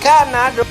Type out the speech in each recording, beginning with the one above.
kana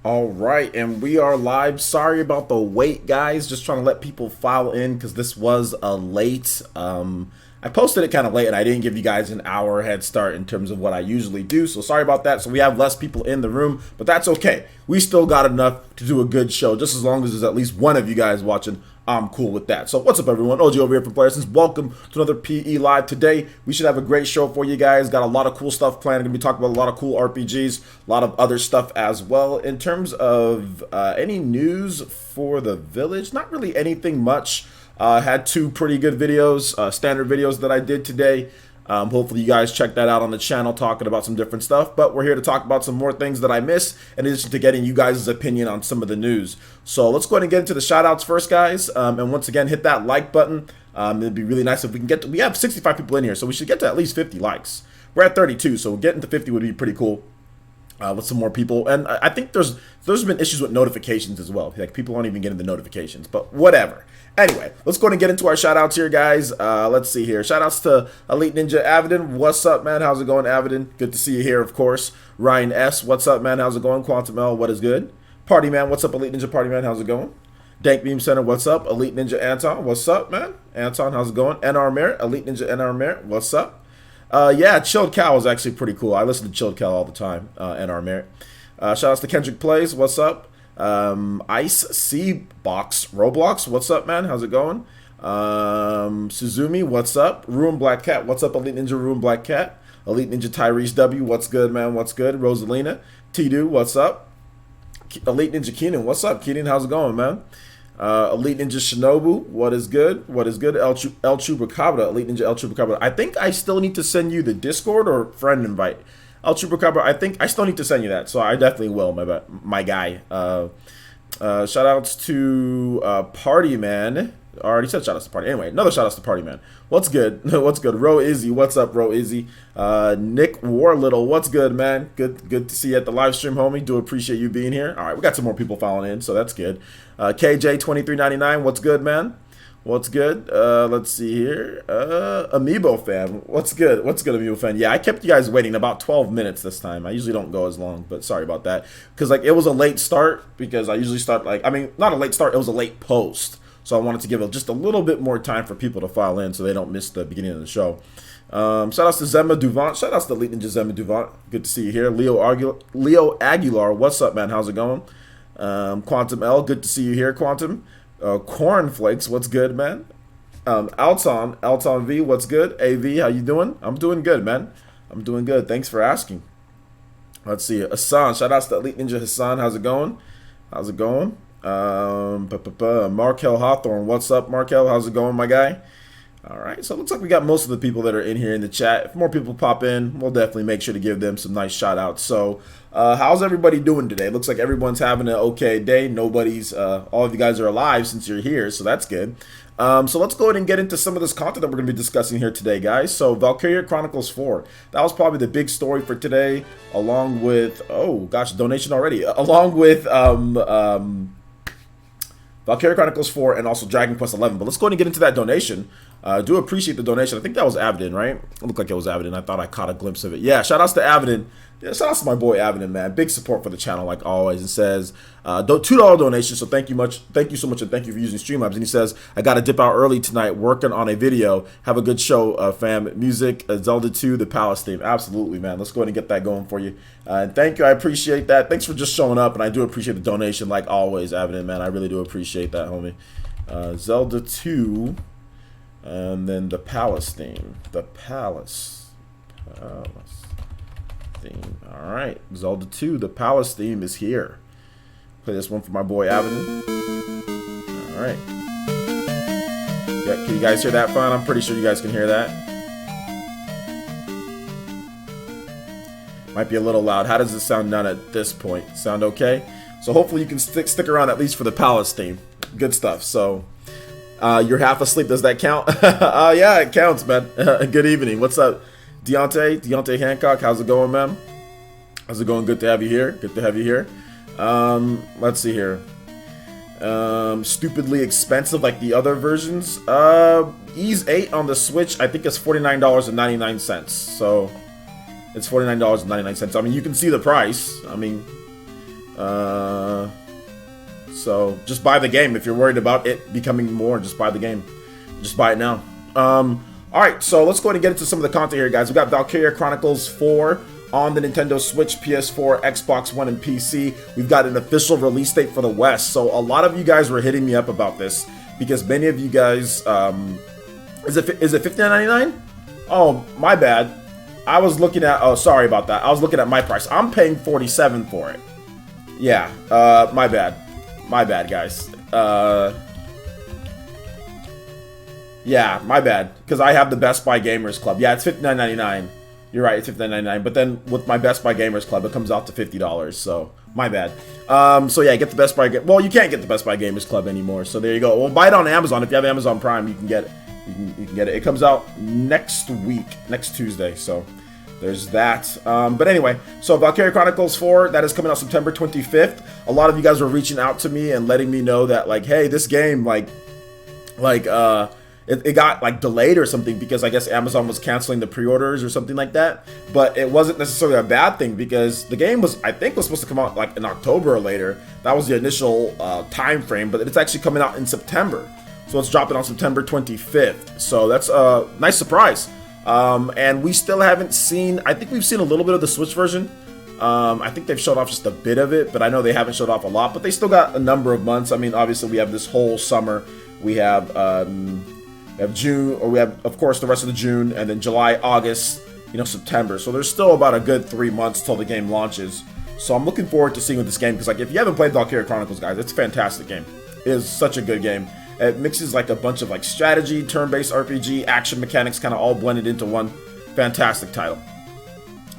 All right, and we are live. Sorry about the wait, guys. Just trying to let people file in because this was a late. I posted it kind of late, and I didn't give you guys an hour head start in terms of what I usually do. So sorry about that. So we have less people in the room, but that's okay. We still got enough to do a good show. Just as long as there's at least one of you guys watching, I'm cool with that. So what's up, everyone? OG over here from Playersons. Welcome to another PE Live. Today, we should have a great show for you guys. Got a lot of cool stuff planned. Going to be talking about a lot of cool RPGs, a lot of other stuff as well. In terms of any news for the village, not really anything much. Had two pretty good videos, standard videos that I did today. Hopefully you guys check that out on the channel, talking about some different stuff. But we're here to talk about some more things that I missed, in addition to getting you guys' opinion on some of the news. So let's go ahead and get into the shout outs first, guys. And once again, hit that like button. It'd be really nice if we can get to, we have 65 people in here, so we should get to at least 50 likes. We're at 32, so getting to 50 would be pretty cool. With some more people, and I think there's been issues with notifications as well. Like, people aren't even getting the notifications, but whatever. Anyway, let's go ahead and get into our shout outs here, guys. Let's see here. Shout outs to Elite Ninja Avidin. What's up, man? How's it going, Avidin? Good to see you here, of course. Ryan S. What's up, man? How's it going? Quantum L. What is good? Party Man. What's up, Elite Ninja Party Man? How's it going? Dank Beam Center. What's up? Elite Ninja Anton. What's up, man? Anton, how's it going? NR Merit. Elite Ninja NR Merit. What's up? Yeah, Chilled Cow is actually pretty cool. I listen to Chilled Cow all the time, NR Merit. Shout outs to Kendrick Plays, what's up? Ice C Box Roblox, what's up, man? How's it going? Suzumi, what's up? Ruin Black Cat, what's up, Elite Ninja Ruin Black Cat? Elite Ninja Tyrese W, what's good, man? What's good? Rosalina, T-Do, what's up? Elite Ninja Keenan, what's up? Keenan, how's it going, man? Elite Ninja Shinobu, what is good? What is good? El Chupacabra, Elite Ninja El Chupacabra. I think I still need to send you the Discord or friend invite. El Chupacabra, I think I still need to send you that, so I definitely will, my guy. Shout outs to Party Man. I already said shout outs to Party. Anyway, another shout outs to Party Man. What's good? What's good? Ro Izzy, what's up, Ro Izzy? Nick Warlittle, what's good, man? Good to see you at the live stream, homie. Do appreciate you being here. All right, we got some more people following in, so that's good. KJ2399, what's good, man? What's good? Let's see here. Amiibo fan, what's good? What's good, Amiibo fan? Yeah, I kept you guys waiting about 12 minutes this time. I usually don't go as long, but sorry about that. Because, like, it was a late start, because I usually start, like, I mean, not a late start, it was a late post. So I wanted to give it just a little bit more time for people to file in so they don't miss the beginning of the show. Shout outs to Zemma Duvant. Shout outs to Elite Ninja Zemma Duvant. Good to see you here. Leo Aguilar. What's up, man? How's it going? Quantum L. Good to see you here, Quantum. Cornflakes. What's good, man? Alton V. What's good? AV. How you doing? I'm doing good, man. I'm doing good. Thanks for asking. Let's see. Hassan. Shout outs to Elite Ninja Hassan. How's it going? How's it going? Markel Hawthorne, what's up, Markel? How's it going, my guy? All right, so it looks like we got most of the people that are in here in the chat. If more people pop in, we'll definitely make sure to give them some nice shout outs. So how's everybody doing today? Looks like everyone's having an okay day. Nobody's all of you guys are alive since you're here, so that's good. So let's go ahead and get into some of this content that we're going to be discussing here today, guys. So Valkyria Chronicles 4, that was probably the big story for today, along with, oh gosh, donation already, along with Valkyria Chronicles 4 and also Dragon Quest 11. But let's go ahead and get into that donation. Do appreciate the donation. I think that was Avidin, right? It looked like it was Avidin. I thought I caught a glimpse of it. Yeah, shout outs to Avidin. Yeah, shout outs to my boy Avidin, man. Big support for the channel, like always. It says, $2 donation, so thank you so much, and thank you for using Streamlabs. And he says, I got to dip out early tonight, working on a video. Have a good show, fam. Music, Zelda 2, the Palace theme. Absolutely, man. Let's go ahead and get that going for you. And thank you. I appreciate that. Thanks for just showing up, and I do appreciate the donation, like always, Avidin, man. I really do appreciate that, homie. Zelda 2, and then the Palace theme. The Palace theme. All right, Zelda 2, the Palace theme is here. Play this one for my boy Avidin. All right. Yeah, can you guys hear that fine? I'm pretty sure you guys can hear that. Might be a little loud. How does it sound down at this point? Sound okay? So hopefully you can stick around at least for the Palace theme. Good stuff. So you're half asleep. Does that count? Yeah, it counts, man. Good evening. What's up? Deontay Hancock, how's it going, man? How's it going? Good to have you here. Good to have you here. Let's see here. Stupidly expensive like the other versions. Ease 8 on the Switch, I think it's $49.99. So it's $49.99. I mean, you can see the price. I mean, So just buy the game. If you're worried about it becoming more, just buy the game. Just buy it now. Alright, so let's go ahead and get into some of the content here, guys. We got Valkyria Chronicles 4 on the Nintendo Switch, PS4, Xbox One, and PC. We've got an official release date for the West. So a lot of you guys were hitting me up about this because many of you guys, is it $59.99? Oh, my bad. I was looking at, oh, sorry about that. I was looking at my price. I'm paying $47 for it. Yeah, my bad. My bad, guys. Yeah, my bad. Because I have the Best Buy Gamers Club. Yeah, it's $59.99. You're right, it's $59.99. But then with my Best Buy Gamers Club, it comes out to $50. So, my bad. So yeah, get the Best Buy. Well, you can't get the Best Buy Gamers Club anymore. So there you go. Well, buy it on Amazon. If you have Amazon Prime, you can get it. You can get it. It comes out next week, next Tuesday. So there's that. But anyway, so Valkyria Chronicles 4, that is coming out September 25th. A lot of you guys were reaching out to me and letting me know that, like, hey, this game, it got like delayed or something because I guess Amazon was canceling the pre-orders or something like that. But it wasn't necessarily a bad thing because the game was supposed to come out like in October or later. That was the initial time frame, but it's actually coming out in September. So it's dropping on September 25th. So that's a nice surprise. And we still haven't seen, I think we've seen a little bit of the Switch version. I think they've showed off just a bit of it, but I know they haven't showed off a lot, but they still got a number of months. I mean, obviously we have this whole summer. We have June, or we have, of course, the rest of the June, and then July, August, September. So there's still about a good 3 months till the game launches. So I'm looking forward to seeing what this game, because like if you haven't played Valkyria Chronicles, guys, it's a fantastic game. It is such a good game. It mixes like a bunch of like strategy, turn-based RPG, action mechanics, kind of all blended into one. Fantastic title.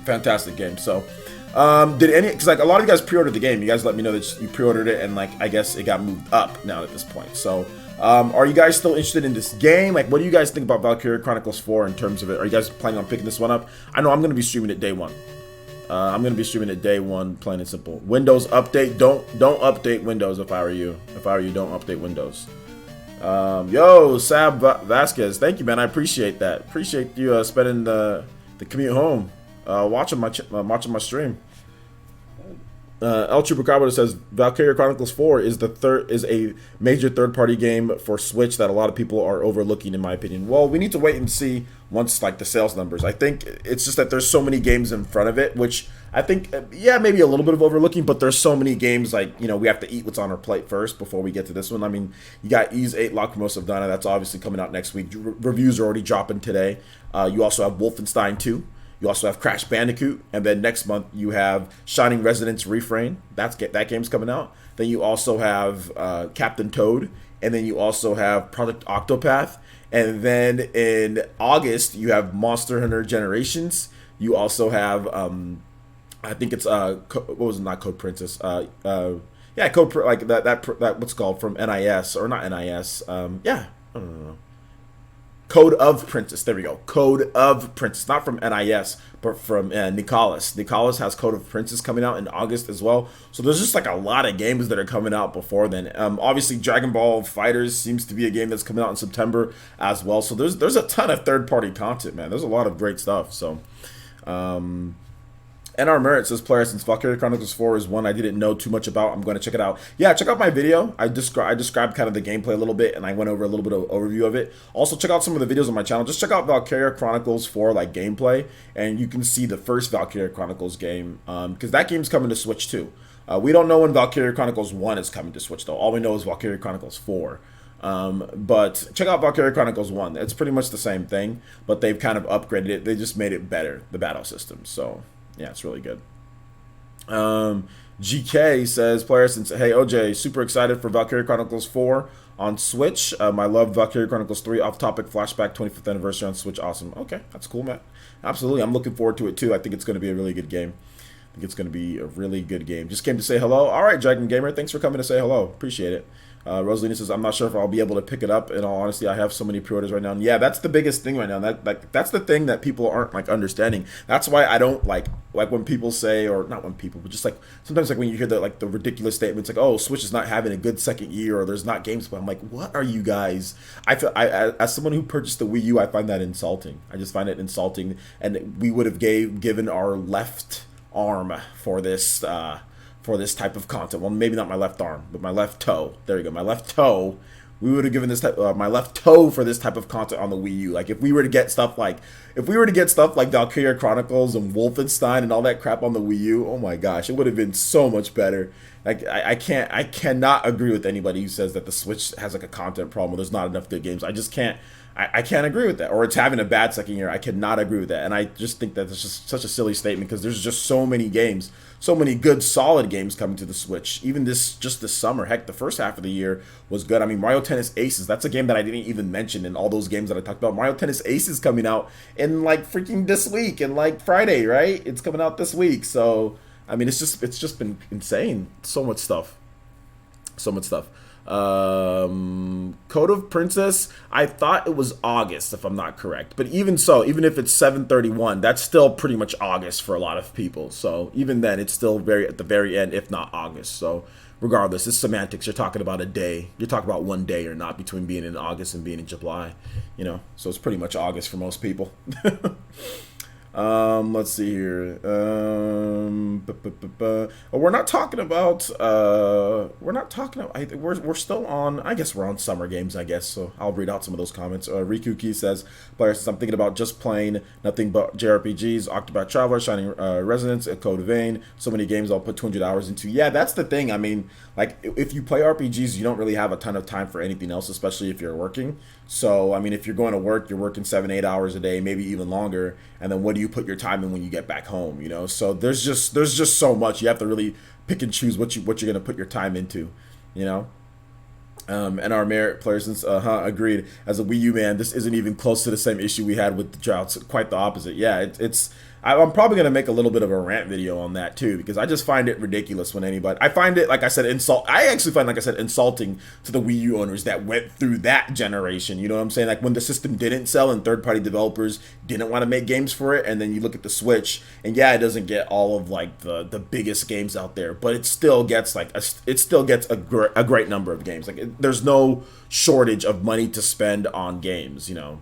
Fantastic game. So, because like a lot of you guys pre-ordered the game. You guys let me know that you pre-ordered it, and like I guess it got moved up now at this point. So, are you guys still interested in this game? Like, what do you guys think about Valkyria Chronicles 4 in terms of it? Are you guys planning on picking this one up? I know I'm going to be streaming it day one. I'm going to be streaming it day one, plain and simple. Windows update. Don't update Windows if I were you. If I were you, don't update Windows. Yo, Sab Vasquez, thank you, man. I appreciate that. Appreciate you spending the commute home, watching my stream. El Chupacabra says Valkyria Chronicles 4 is a major third-party game for Switch that a lot of people are overlooking, in my opinion. Well, we need to wait and see once like the sales numbers. I think it's just that there's so many games in front of it, which I think, yeah, maybe a little bit of overlooking, but there's so many games like, we have to eat what's on our plate first before we get to this one. I mean, you got Ys 8 Lacrimosa of Dana, that's obviously coming out next week. Reviews are already dropping today. You also have Wolfenstein 2. You also have Crash Bandicoot, and then next month you have Shining Resonance Refrain. That game's coming out. Then you also have Captain Toad, and then you also have Project Octopath, and then in August you have Monster Hunter Generations. You also have I think it's what was it, not Code Princess? Yeah, like that what's it called, from NIS, or not NIS? Yeah, I don't know. Code of Princess. There we go. Code of Princess. Not from NIS, but from Nicalis. Nicalis has Code of Princess coming out in August as well. So there's just like a lot of games that are coming out before then. Obviously, Dragon Ball FighterZ seems to be a game that's coming out in September as well. So there's a ton of third-party content, man. There's a lot of great stuff. So, NR Merit says, player, since Valkyria Chronicles 4 is one I didn't know too much about, I'm going to check it out. Yeah, check out my video. I described kind of the gameplay a little bit, and I went over a little bit of overview of it. Also, check out some of the videos on my channel. Just check out Valkyria Chronicles 4, like, gameplay, and you can see the first Valkyria Chronicles game, because that game's coming to Switch, too. We don't know when Valkyria Chronicles 1 is coming to Switch, though. All we know is Valkyria Chronicles 4. But check out Valkyria Chronicles 1. It's pretty much the same thing, but they've kind of upgraded it. They just made it better, the battle system, so... yeah, it's really good. GK says, player, since, hey, OJ, super excited for Valkyria Chronicles 4 on Switch. I love Valkyria Chronicles 3, off topic, flashback, 25th anniversary on Switch. Awesome. Okay, that's cool, man. Absolutely. I'm looking forward to it, too. I think it's going to be a really good game. I think it's going to be a really good game. Just came to say hello. All right, Dragon Gamer, thanks for coming to say hello. Appreciate it. Rosalina says, I'm not sure if I'll be able to pick it up. In all honesty, I have so many pre-orders right now. And yeah, that's the biggest thing right now. That's the thing that people aren't like understanding. That's why I don't like when people say, or not when people, but just like sometimes like when you hear the ridiculous statements like, oh, Switch is not having a good second year, or there's not games. But I'm like, what are you guys? I as someone who purchased the Wii U, I find that insulting. I just find it insulting. And we would have given our left arm for this for this type of content. Well, maybe not my left arm, but my left toe. There you go, my left toe. We would have given this type, my left toe for this type of content on the Wii U. Like if we were to get stuff like Valkyria Chronicles and Wolfenstein and all that crap on the Wii U, oh my gosh, it would have been so much better. Like I cannot agree with anybody who says that the Switch has like a content problem or there's not enough good games. I just can't. I can't agree with that. Or it's having a bad second year. I cannot agree with that. And I just think that it's just such a silly statement because there's just so many games, so many good, solid games coming to the Switch. Even this summer. Heck, the first half of the year was good. I mean, Mario Tennis Aces, that's a game that I didn't even mention in all those games that I talked about. Mario Tennis Aces coming out in like freaking this week, and like Friday, right? It's coming out this week. So, I mean, it's just been insane. So much stuff. So much stuff. Code of Princess, I thought it was August if I'm not correct, but even so, even if it's 7/31, that's still pretty much August for a lot of people. So even then, it's still very at the very end, if not August. So regardless, it's semantics. You're talking about a day. You're talking about one day or not between being in August and being in July, you know. So it's pretty much August for most people. Let's see here. We're not talking about. We're still on. I guess we're on summer games. I guess so. I'll read out some of those comments. Riku Key says, "Player says I'm thinking about just playing nothing but JRPGs. Octopath Traveler, Shining Resonance, a Code Vein. So many games I'll put 200 hours into. Yeah, that's the thing. I mean, like if you play RPGs, you don't really have a ton of time for anything else, especially if you're working. So I mean, if you're going to work, you're working 7-8 hours a day, maybe even longer. And then what do you put your time in when you get back home? You know, so there's just so much. You have to really pick and choose what you're going to put your time into. You know." And our merit players, agreed. As a Wii U man, this isn't even close to the same issue we had with the droughts. Quite the opposite. Yeah, I'm probably going to make a little bit of a rant video on that too, because I just find it ridiculous when anybody. I find it, like I said, I actually find, like I said, insulting to the Wii U owners that went through that generation. You know what I'm saying? Like when the system didn't sell and third-party developers didn't want to make games for it, and then you look at the Switch, and yeah, it doesn't get all of like the biggest games out there, but it still gets a great number of games. Like there's no shortage of money to spend on games. You know.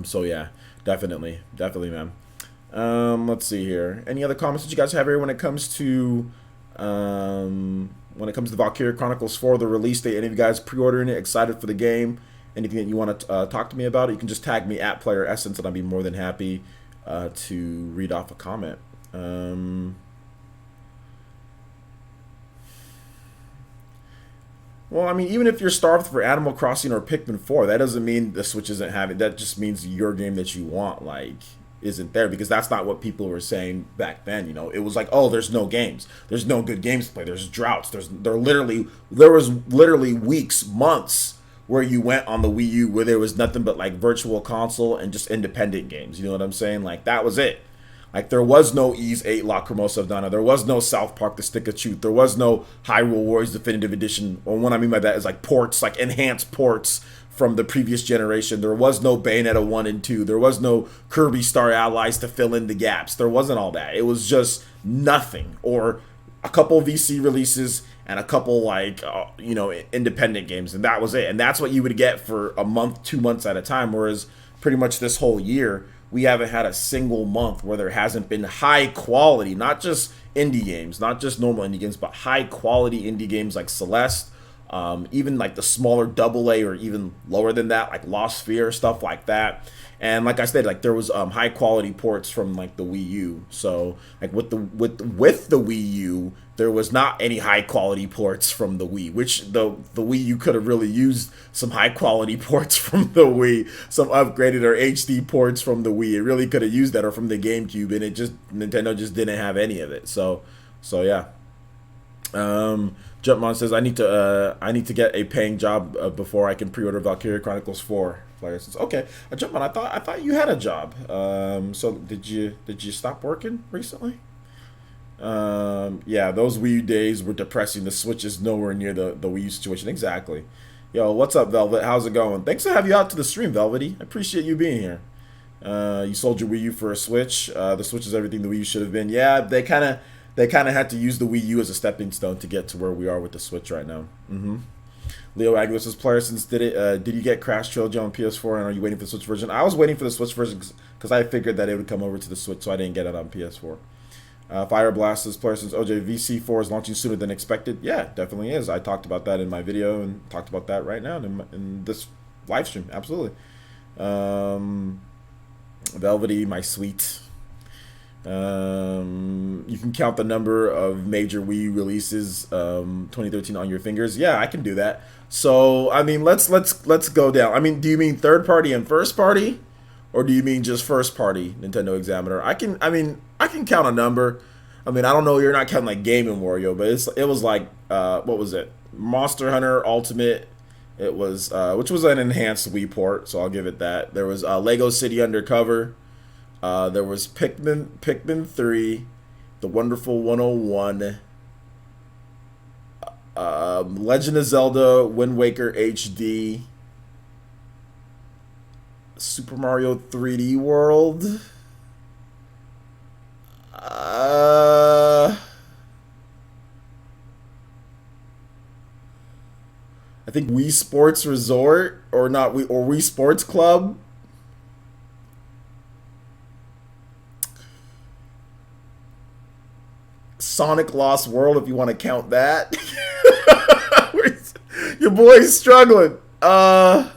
So yeah, definitely, man. Let's see here. Any other comments that you guys have here when it comes to Valkyria Chronicles 4, the release date? Any of you guys pre-ordering it, excited for the game? Anything that you want to talk to me about? You can just tag me at Player Essence, and I'd be more than happy to read off a comment. Well, I mean, even if you're starved for Animal Crossing or Pikmin 4, that doesn't mean the Switch isn't having. That just means your game that you want, like, isn't there, because that's not what people were saying back then. You know, it was like, oh, there's no games, there's no good games to play, there's droughts, there was literally weeks, months where you went on the Wii U where there was nothing but like Virtual Console and just independent games. You know what I'm saying? Like that was it. Like there was no Ys 8 Lacrimosa of Dana, there was no South Park The Stick of Truth, there was no Hyrule Warriors Definitive Edition. Or what I mean by that is like ports, like enhanced ports from the previous generation. There was no Bayonetta 1 and 2. There was no Kirby Star Allies to fill in the gaps. There wasn't all that. It was just nothing. Or a couple VC releases and a couple like, independent games. And that was it. And that's what you would get for a month, 2 months at a time. Whereas pretty much this whole year, we haven't had a single month where there hasn't been high quality, not just indie games, not just normal indie games, but high quality indie games like Celeste, even like the smaller AA or even lower than that, like Lost Sphere, stuff like that. And like I said, like there was high quality ports from like the Wii U. So like with the Wii U, there was not any high quality ports from the Wii, which the Wii U could have really used some high quality ports from the Wii, some upgraded or HD ports from the Wii. It really could have used that, or from the GameCube, and Nintendo just didn't have any of it. So yeah. Jumpmon says I need to get a paying job before I can pre-order Valkyria Chronicles 4. Player says, okay, Jumpmon, I thought you had a job. So did you stop working recently? Yeah, those Wii U days were depressing. The Switch is nowhere near the Wii U situation. Exactly. Yo, what's up, Velvet? How's it going? Thanks for having you out to the stream, Velvety. I appreciate you being here. You sold your Wii U for a Switch. The Switch is everything the Wii U should have been. Yeah, they kind of had to use the Wii U as a stepping stone to get to where we are with the Switch right now. Leo Aguilar says, Player, since did you get Crash Trilogy on PS4, and are you waiting for the Switch version? I was waiting for the Switch version because I figured that it would come over to the Switch, so I didn't get it on PS4. Fire Blast is player since OJVC4 is launching sooner than expected. Yeah, definitely is. I talked about that in my video and talked about that right now in this live stream. Absolutely. Velvety, my sweet. You can count the number of major Wii releases 2013 on your fingers. Yeah, I can do that. So I mean, let's go down. I mean, do you mean third party and first party, or do you mean just first party Nintendo Examiner? I can count a number. I mean, I don't know. You're not counting like Game and Wario, but it was like what was it? Monster Hunter Ultimate. It was which was an enhanced Wii port, so I'll give it that. There was Lego City Undercover. There was Pikmin 3, The Wonderful 101, Legend of Zelda Wind Waker HD, Super Mario 3D World. I think Wii Sports Resort or Wii Sports Club. Sonic Lost World, if you want to count that. Your boy's struggling. Like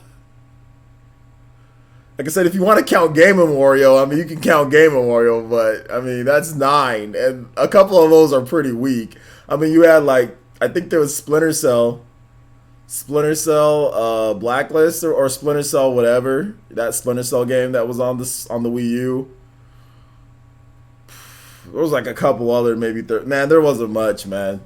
I said, if you want to count Game & Wario, I mean, you can count Game & Wario, but, I mean, that's 9. And a couple of those are pretty weak. I mean, you had, like, I think there was Splinter Cell, Blacklist, or Splinter Cell whatever. That Splinter Cell game that was on the Wii U. There was like a couple other, maybe man, there wasn't much, man.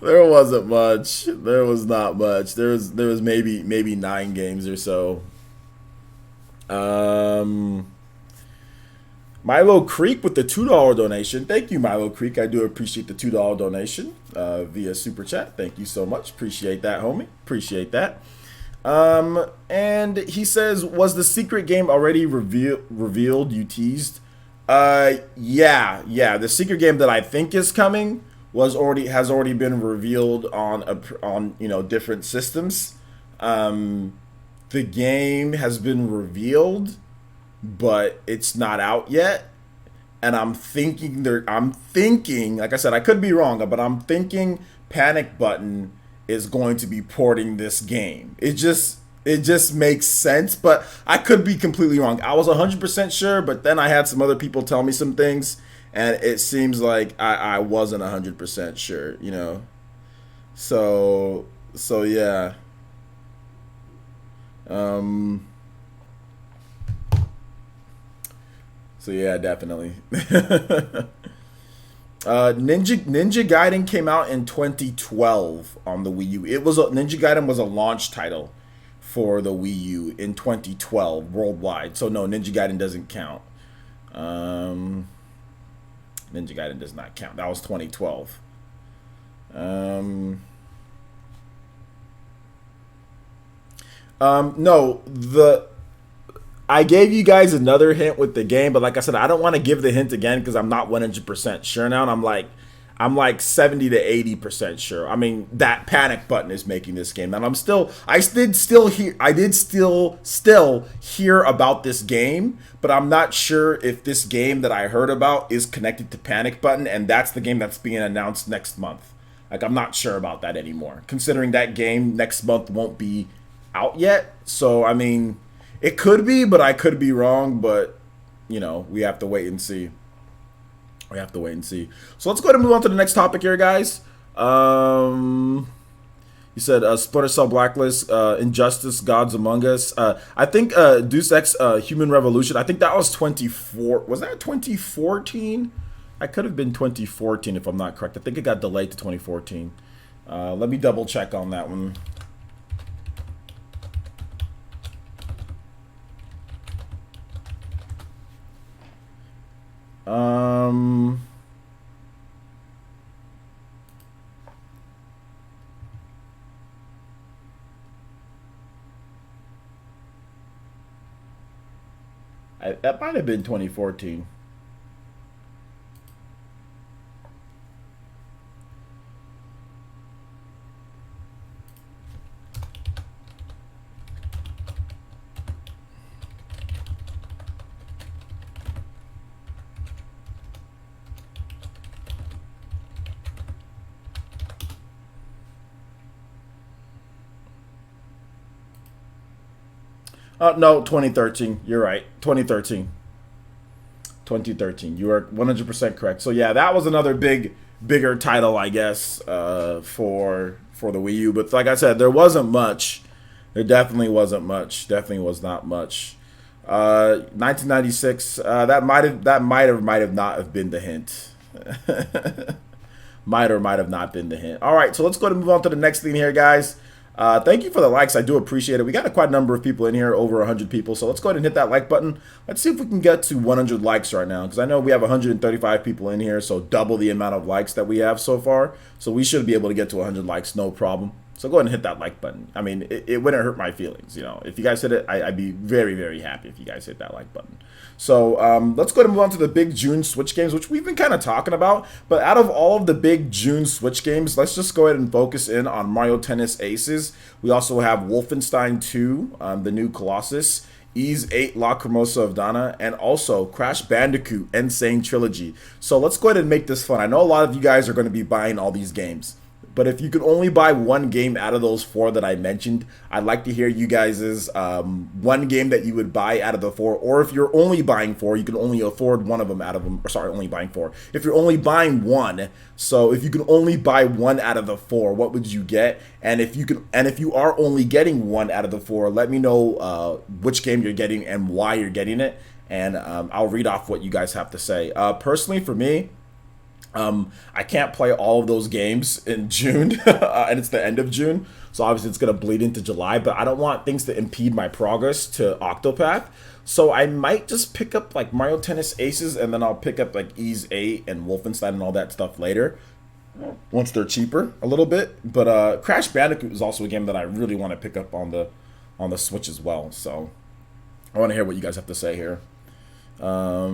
There wasn't much. There was not much. There was maybe 9 games or so. Milo Creek with the $2 donation. Thank you, Milo Creek. I do appreciate the $2 donation via Super Chat. Thank you so much. Appreciate that, homie. Appreciate that. And he says, was the secret game already revealed? You teased. Yeah. The secret game that I think is coming has already been revealed on different systems. The game has been revealed, but it's not out yet. And I'm thinking, like I said, I could be wrong, but I'm thinking Panic Button is going to be porting this game. It just makes sense, but I could be completely wrong. I was 100% sure, but then I had some other people tell me some things, and it seems like I wasn't 100% sure, So yeah. So yeah, definitely. Ninja Gaiden came out in 2012 on the Wii U. Ninja Gaiden was a launch title for the Wii U in 2012 worldwide. So no, Ninja Gaiden doesn't count. Ninja Gaiden does not count. That was 2012. No, I gave you guys another hint with the game, but like I said, I don't want to give the hint again because I'm not 100% sure now. And I'm like 70 to 80% sure. I mean, that Panic Button is making this game, and I did still hear about this game, but I'm not sure if this game that I heard about is connected to Panic Button, and that's the game that's being announced next month. Like, I'm not sure about that anymore, considering that game next month won't be out yet. So I mean, it could be, but I could be wrong. But we have to wait and see. So let's go ahead and move on to the next topic here, guys. You said Splinter Cell Blacklist, Injustice, Gods Among Us. I think Deus Ex Human Revolution. I think that was 24. Was that 2014? I could have been 2014 if I'm not correct. I think it got delayed to 2014. Let me double check on that one. That might have been 2014. No, 2013. You're right. 2013. 2013. You are 100% correct. So yeah, that was another bigger title, I guess, for the Wii U. But like I said, there wasn't much. There definitely wasn't much. Definitely was not much. 1996. Might have not have been the hint. Might or might have not been the hint. All right, so let's go ahead and move on to the next thing here, guys. Thank you for the likes. I do appreciate it. We got quite a number of people in here, over 100 people. So let's go ahead and hit that like button. Let's see if we can get to 100 likes right now, because I know we have 135 people in here, so double the amount of likes that we have so far. So we should be able to get to 100 likes, no problem. So go ahead and hit that like button. I mean, it wouldn't hurt my feelings, you know. If you guys hit it, I'd be very, very happy if you guys hit that like button. So let's go ahead and move on to the big June Switch games, which we've been kind of talking about. But out of all of the big June Switch games, let's just go ahead and focus in on Mario Tennis Aces. We also have Wolfenstein 2, the new Colossus, Ys 8 Lacrimosa of Dana, and also Crash Bandicoot Insane Trilogy. So let's go ahead and make this fun. I know a lot of you guys are going to be buying all these games, but if you could only buy one game out of those 4 that I mentioned, I'd like to hear you guys' one game that you would buy out of the 4. Or if you're only buying 4, you can only afford one of them out of them. Or sorry, only buying 4. If you're only buying one, so if you can only buy one out of the 4, what would you get? And if you are only getting one out of the 4, let me know which game you're getting and why you're getting it, and I'll read off what you guys have to say. Personally, for me, I can't play all of those games in June, and it's the end of June, so obviously it's going to bleed into July, but I don't want things to impede my progress to Octopath, so I might just pick up like Mario Tennis Aces, and then I'll pick up like Ys 8 and Wolfenstein and all that stuff later, once they're cheaper a little bit. But Crash Bandicoot is also a game that I really want to pick up on the Switch as well, so I want to hear what you guys have to say here. You're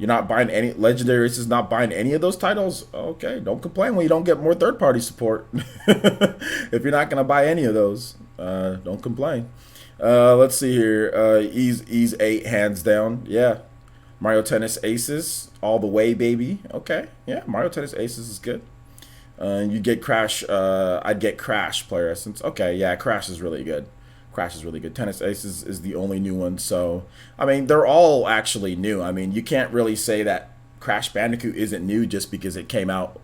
not buying any Legendary Races, not buying any of those titles? Okay, don't complain when you don't get more third-party support. If you're not gonna buy any of those, don't complain. Let's see here. Ys 8 hands down. Yeah. Mario Tennis Aces all the way, baby. Okay, yeah, Mario Tennis Aces is good. You get Crash. I'd get Crash Player Essence. Okay, yeah, Crash is really good. Crash is really good. Tennis Aces is the only new one. So, I mean, they're all actually new. I mean, you can't really say that Crash Bandicoot isn't new just because it came out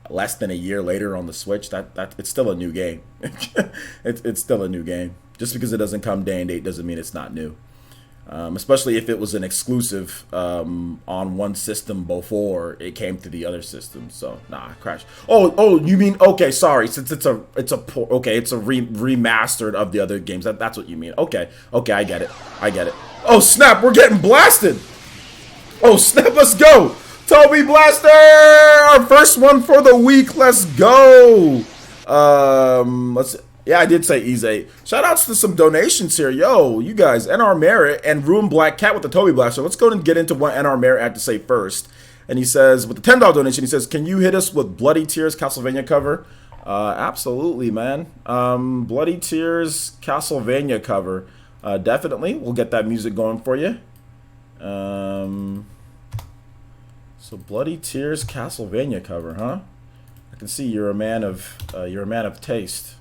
less than a year later on the Switch. That it's still a new game. It's still a new game. Just because it doesn't come day and date doesn't mean it's not new. Especially if it was an exclusive on one system before it came to the other system. So nah, Crash. Oh, you mean, okay? Sorry, since it's a remastered of the other games. That's what you mean. Okay, I get it. Oh snap, we're getting blasted. Oh snap, let's go, Toby Blaster, our first one for the week. Let's go. Yeah, I did say Ys 8. Shout outs to some donations here. Yo, you guys, NR Merritt and Ruin Black Cat with the Toby Blaster. Let's go and get into what NR Merritt had to say first. And he says, with the $10 donation, he says, can you hit us with Bloody Tears Castlevania cover? Absolutely, man. Bloody Tears Castlevania cover. Definitely. We'll get that music going for you. So Bloody Tears Castlevania cover, huh? I can see you're a man of taste.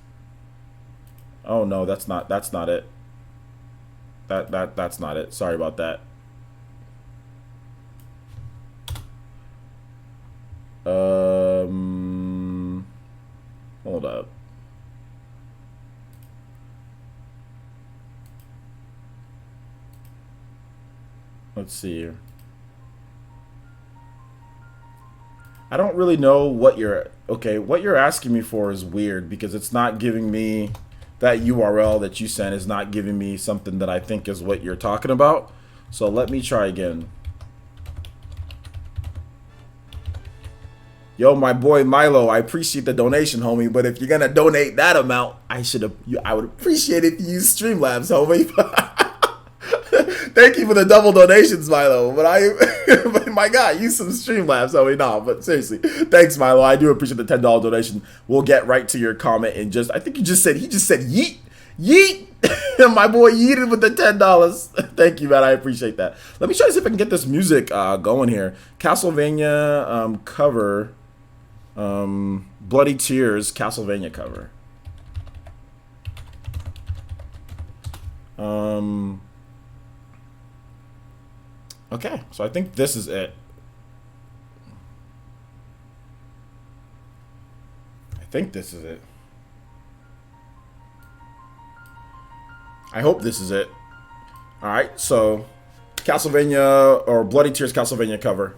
Oh no, that's not it. That's not it. Sorry about that. Hold up. Let's see here. I don't really know what you're asking me for is weird, because it's not giving me that URL that you sent is not giving me something that I think is what you're talking about. So let me try again. Yo, my boy Milo, I appreciate the donation, homie, but if you're gonna donate that amount, I would appreciate it if you use Streamlabs, homie. Thank you for the double donations, Milo. But my God, use some Streamlabs, homie. No, but seriously, thanks, Milo. I do appreciate the $10 donation. We'll get right to your comment in just. I think he just said yeet, yeet. My boy yeeted with the $10. Thank you, man. I appreciate that. Let me try to see if I can get this music going here. Castlevania cover, Bloody Tears Castlevania cover. Okay, so I think this is it. I think this is it. I hope this is it. Alright, so Castlevania or Bloody Tears Castlevania cover.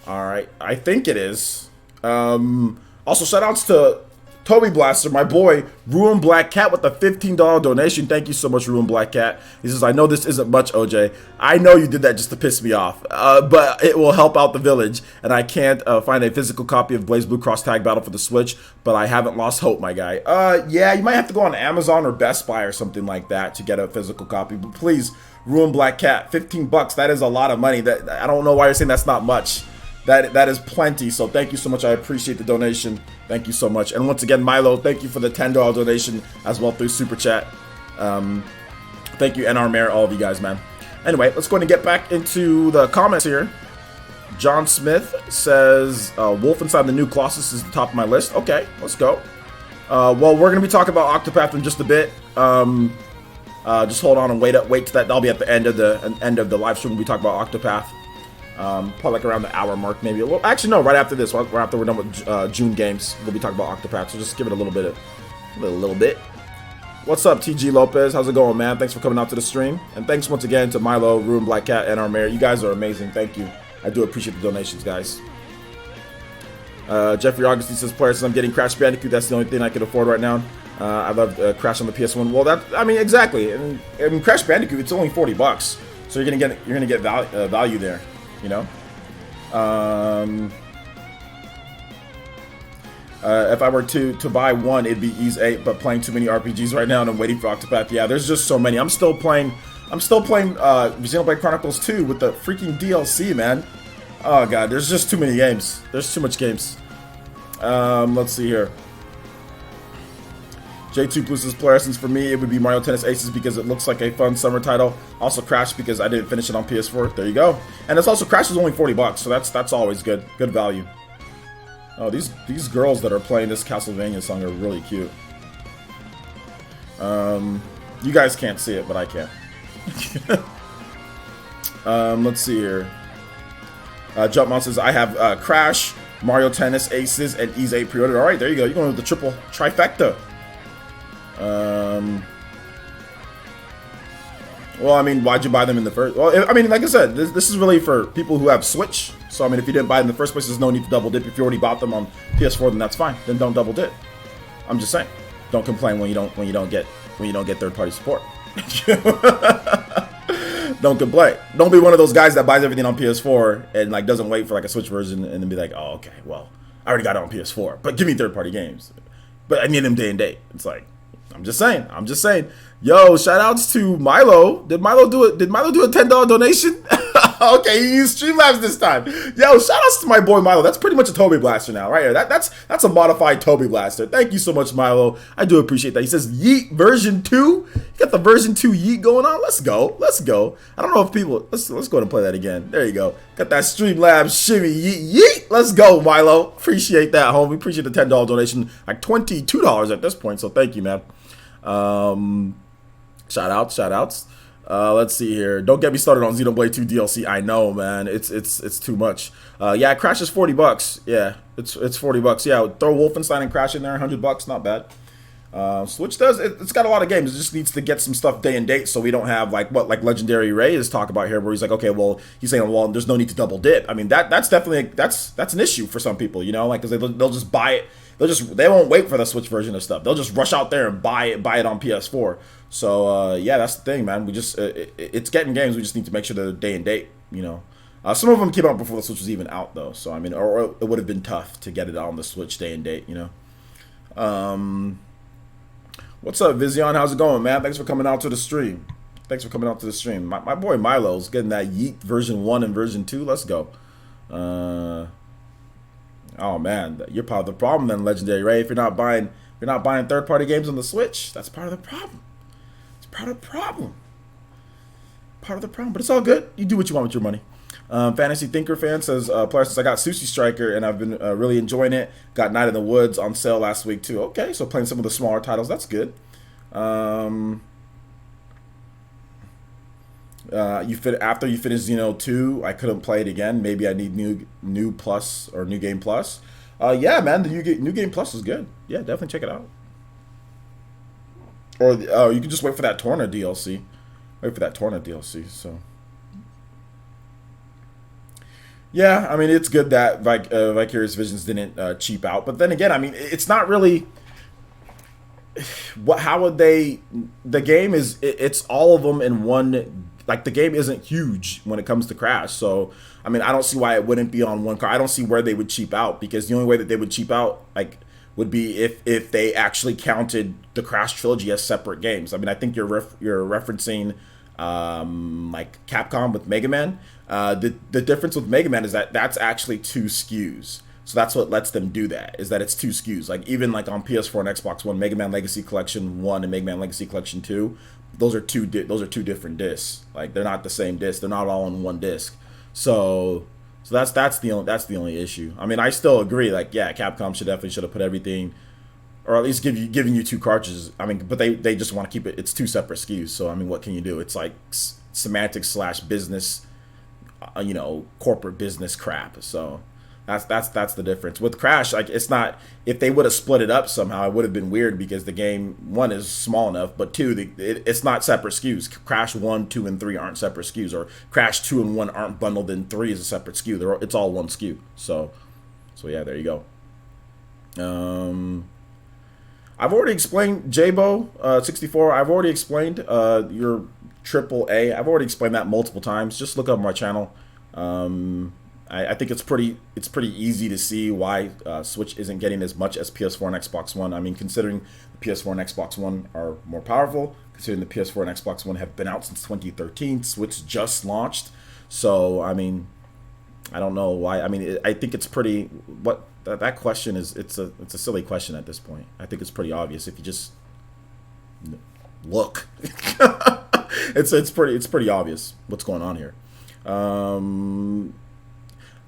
Alright, I think it is. Also, shout outs to Toby Blaster, my boy, Ruin Black Cat with a $15 donation. Thank you so much, Ruin Black Cat. He says, I know this isn't much, OJ. I know you did that just to piss me off, but it will help out the village. And I can't find a physical copy of Blaze Blue Cross Tag Battle for the Switch, but I haven't lost hope, my guy. Yeah, you might have to go on Amazon or Best Buy or something like that to get a physical copy. But please, Ruin Black Cat, 15 bucks. That is a lot of money. That I don't know why you're saying that's not much. That is plenty, so thank you so much. I appreciate the donation. Thank you so much. And once again, Milo, thank you for the $10 donation as well through Super Chat. Thank you, NR Mayor, all of you guys, man. Anyway, let's go ahead and get back into the comments here. John Smith says, Wolfenstein the New Colossus is the top of my list. Okay, let's go. Well, we're going to be talking about Octopath in just a bit. Just hold on and wait till that. That'll be at the end of the live stream when we talk about Octopath. Probably like around the hour mark, maybe. Well, actually, no, right after this, right after we're done with June games, we'll be talking about Octopath. So just give it a little bit. What's up, TG Lopez? How's it going, man? Thanks for coming out to the stream, and thanks once again to Milo, Ruin Black Cat, and our mayor. You guys are amazing. Thank you. I do appreciate the donations, guys. Jeffrey Augustine says, "Players, I'm getting Crash Bandicoot. That's the only thing I can afford right now. I love Crash on the PS1. Well, exactly. I mean, Crash Bandicoot. It's only $40, so you're gonna get value there." You know, if I were to buy one, it'd be Ys 8, but playing too many RPGs right now and I'm waiting for Octopath. Yeah, there's just so many. I'm still playing Xenoblade Chronicles 2 with the freaking DLC, man. Oh god, there's just too many games. There's too much games. Let's see here. J2 Plus' player essence for me, it would be Mario Tennis Aces because it looks like a fun summer title. Also Crash because I didn't finish it on PS4. There you go. And it's also Crash is only $40, so that's always good. Good value. Oh, these girls that are playing this Castlevania song are really cute. You guys can't see it, but I can. Let's see here. Jumpmon says I have Crash, Mario Tennis Aces, and Ys 8 pre-ordered. All right, there you go. You're going with the triple trifecta. Well, I mean, why'd you buy them in the first? Well, I mean, like I said, this is really for people who have Switch. So, I mean, if you didn't buy them in the first place, there's no need to double dip. If you already bought them on PS4, then that's fine. Then don't double dip. I'm just saying, don't complain when you don't get third-party support. Don't complain. Don't be one of those guys that buys everything on PS4 and like doesn't wait for like a Switch version and then be like, oh, okay, well, I already got it on PS4, but give me third-party games. But I need them day and date. It's like, I'm just saying. Yo, shout outs to Milo. Did Milo do a $10 donation? Okay, he used Streamlabs this time. Yo, shout outs to my boy Milo. That's pretty much a Toby Blaster now, right here. That's a modified Toby Blaster. Thank you so much, Milo. I do appreciate that. He says Yeet version 2. You got the version 2 Yeet going on. Let's go. I don't know if people let's go ahead and play that again. There you go. Got that Streamlabs shimmy Yeet. Let's go, Milo. Appreciate that, homie. Appreciate the $10 donation. Like $22 at this point. So thank you, man. Shout outs. Let's see here. Don't get me started on Xenoblade 2 DLC. I know, man. It's too much. Yeah, Crash is $40. Yeah, it's $40. Yeah, throw Wolfenstein and Crash in there, $100. Not bad. Switch it's got a lot of games. It just needs to get some stuff day and date so we don't have like Legendary Ray is talking about here, where he's like, okay, well, he's saying, well, there's no need to double dip. I mean, that's definitely that's an issue for some people, you know, like because they'll just buy it. They won't wait for the Switch version of stuff. They'll just rush out there and buy it on PS4. So yeah, that's the thing, man. We just it's getting games. We just need to make sure they're day and date. You know, some of them came out before the Switch was even out, though. So I mean, or it would have been tough to get it on the Switch day and date. You know. What's up, Vizion? How's it going, man? Thanks for coming out to the stream. My boy Milo's getting that Yeet version 1 and version 2. Let's go. Oh man, you're part of the problem then, Legendary Ray. If you're not buying third-party games on the Switch, that's part of the problem. It's part of the problem. But it's all good. You do what you want with your money. Fantasy Thinker fan says, player says I got Sushi Striker and I've been really enjoying it. Got Night in the Woods on sale last week too. Okay, so playing some of the smaller titles, that's good. After you finish Xeno 2, I couldn't play it again. Maybe I need new plus or new game plus. Yeah, man, the new game plus is good. Yeah, definitely check it out. Or you can just wait for that Torna DLC. Wait for that Torna DLC. So yeah, I mean it's good that Vicarious Visions didn't cheap out. But then again, I mean it's not really. How would they? The game it's all of them in one. Like the game isn't huge when it comes to Crash, so I mean I don't see why it wouldn't be on one car. I don't see where they would cheap out, because the only way that they would cheap out would be if they actually counted the Crash trilogy as separate games. I mean I think you're referencing like Capcom with Mega Man. The difference with Mega Man is that that's actually 2 SKUs. So that's what lets them do that, is that it's 2 SKUs. Like even like on PS4 and Xbox One, Mega Man Legacy Collection 1 and Mega Man Legacy Collection 2, those are two different discs. Like they're not the same disc. They're not all on one disc. So that's the only issue. I mean, I still agree. Like yeah, Capcom should have put everything, or at least giving you 2 cartridges. I mean, but they just want to keep it. It's 2 separate SKUs. So I mean, what can you do? It's like semantics / business, corporate business crap. So. That's the difference with Crash. Like it's not, if they would have split it up somehow, it would have been weird, because the game, 1, is small enough, but 2, it's not separate SKUs. Crash 1, 2, and 3 aren't separate SKUs, or Crash 2 and 1 aren't bundled in 3 as a separate SKU. It's all one SKU. So yeah, there you go. I've already explained Jabo 64. I've already explained your AAA. I've already explained that multiple times. Just look up my channel. I think it's pretty easy to see why Switch isn't getting as much as PS4 and Xbox One. I mean, considering the PS4 and Xbox One are more powerful, considering the PS4 and Xbox One have been out since 2013, Switch just launched. So, I mean, I don't know why. I mean, I think it's pretty. What that question is, it's a silly question at this point. I think it's pretty obvious if you just look. it's pretty obvious what's going on here.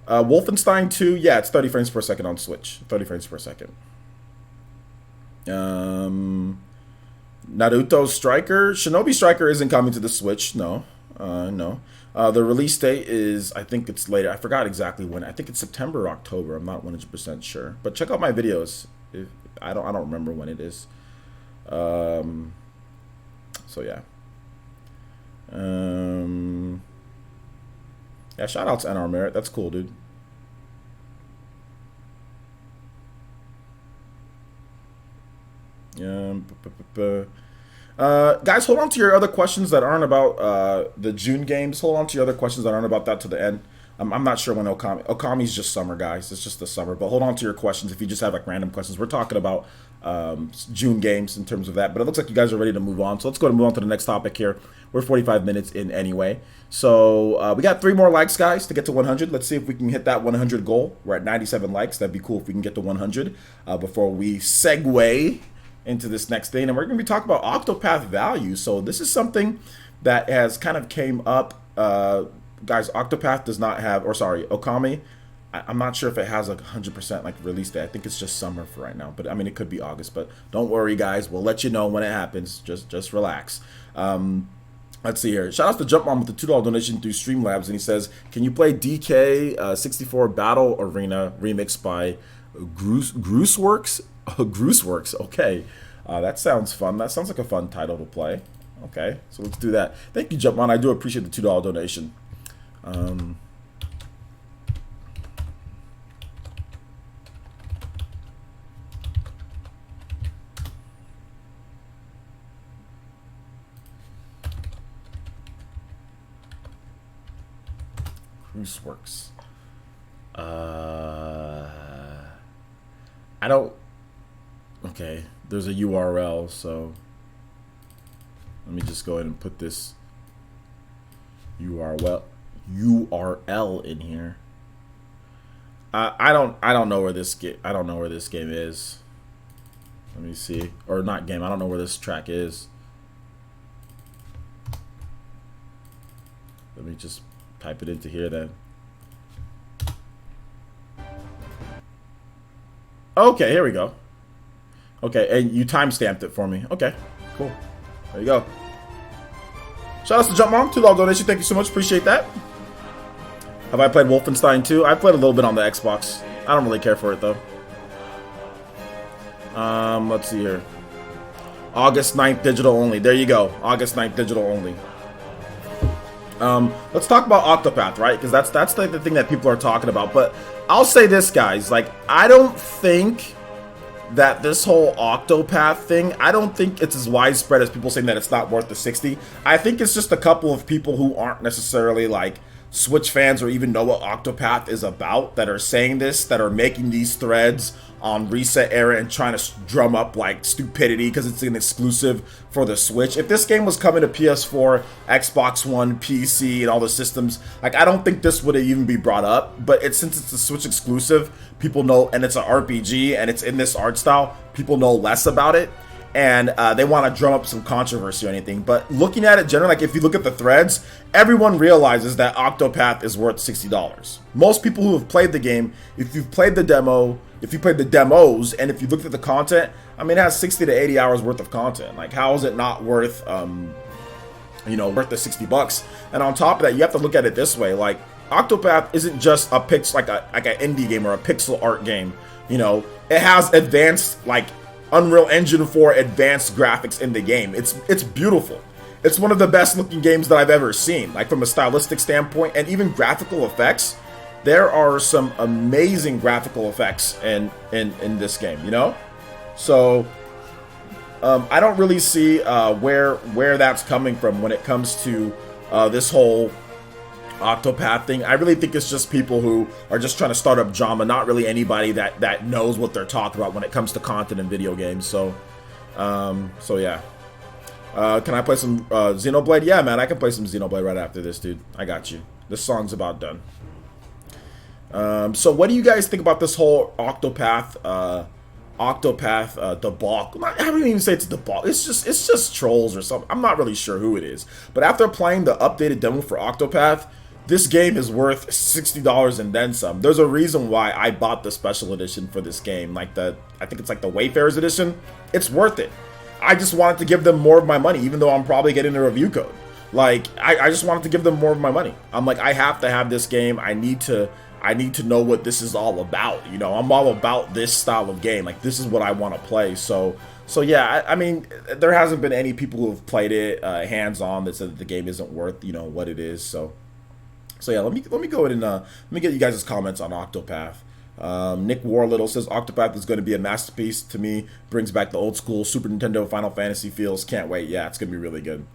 Wolfenstein 2, yeah, it's 30 frames per second on Switch. 30 frames per second. Naruto Striker. Shinobi Striker isn't coming to the Switch. No. No. The release date is, I think it's later. I forgot exactly when. I think it's September or October. I'm not 100% sure. But check out my videos. I don't remember when it is. So yeah. Yeah, shout out to NR Merritt. That's cool, dude. Guys, hold on to your other questions that aren't about the June games. Hold on to your other questions that aren't about that to the end. I'm not sure when Okami's just summer, guys. It's just the summer. But hold on to your questions if you just have like random questions. We're talking about June games in terms of that. But it looks like you guys are ready to move on. So let's go ahead and move on to the next topic here. We're 45 minutes in anyway. So we got 3 more likes, guys, to get to 100. Let's see if we can hit that 100 goal. We're at 97 likes. That'd be cool if we can get to 100 before we segue into this next thing. And we're going to be talking about Octopath Value. So this is something that has kind of came up. Guys, Octopath does not have, or sorry, Okami. I'm not sure if it has like 100% like release date. I think it's just summer for right now. But I mean, it could be August. But don't worry, guys. We'll let you know when it happens. Just relax. Let's see here. Shout out to Jumpmon with the $2 donation through Streamlabs. And he says, can you play DK 64 Battle Arena remixed by Grooseworks? Grooseworks. Okay. That sounds fun. That sounds like a fun title to play. Okay. So let's do that. Thank you, Jumpmon. I do appreciate the $2 donation. Grooseworks. I don't. Okay, there's a URL, so let me just go ahead and put this URL in here. I don't know where this game is. Let me see, or not game. I don't know where this track is. Let me just type it into here then. Okay, here we go. Okay, and you timestamped it for me. Okay, cool. There you go. Shout out to Jump Mom, $2 donation. Thank you so much. Appreciate that. Have I played Wolfenstein 2? I played a little bit on the Xbox. I don't really care for it though. Let's see here. August 9th digital only. There you go. August 9th digital only. Let's talk about Octopath, right? Because that's like the thing that people are talking about. But I'll say this, guys. Like, I don't think that this whole Octopath thing, I don't think it's as widespread as people saying that it's not worth the 60. I think it's just a couple of people who aren't necessarily like Switch fans or even know what Octopath is about that are saying this, that are making these threads on Reset Era and trying to drum up like stupidity because it's an exclusive for the Switch. If this game was coming to PS4, Xbox One, PC, and all the systems, like I don't think this would even be brought up. But since it's a Switch exclusive, people know, and it's an RPG and it's in this art style, people know less about it. And they want to drum up some controversy or anything. But looking at it generally, like if you look at the threads, everyone realizes that Octopath is worth $60. Most people who have played the game, if you've played the demo, if you played the demos, and if you looked at the content, I mean, it has 60 to 80 hours worth of content. Like, how is it not worth, worth the $60? And on top of that, you have to look at it this way. Like, Octopath isn't just a like an indie game or a pixel art game. You know, it has advanced, like, Unreal Engine 4 advanced graphics in the game. It's beautiful. It's one of the best looking games that I've ever seen, like from a stylistic standpoint and even graphical effects. There are some amazing graphical effects in this game, you know? So I don't really see where that's coming from when it comes to this whole Octopath thing. I really think it's just people who are just trying to start up drama, not really anybody that knows what they're talking about when it comes to content in video games. So yeah. Can I play some Xenoblade? Yeah, man, I can play some Xenoblade right after this, dude. I got you. This song's about done. So what do you guys think about this whole Octopath debacle? I don't even say it's a debacle. It's just trolls or something. I'm not really sure who it is. But after playing the updated demo for Octopath, this game is worth $60 and then some. There's a reason why I bought the special edition for this game. Like I think it's like the Wayfarers edition. It's worth it. I just wanted to give them more of my money, even though I'm probably getting a review code. Like, I just wanted to give them more of my money. I'm like, I have to have this game. I need to know what this is all about. You know, I'm all about this style of game. Like, this is what I want to play. So yeah, I mean, there hasn't been any people who have played it hands-on that said that the game isn't worth, you know, what it is. So yeah, let me go ahead and let me get you guys' comments on Octopath. Nick Warlittle says Octopath is going to be a masterpiece. To me, brings back the old school Super Nintendo Final Fantasy feels. Can't wait. Yeah, it's going to be really good.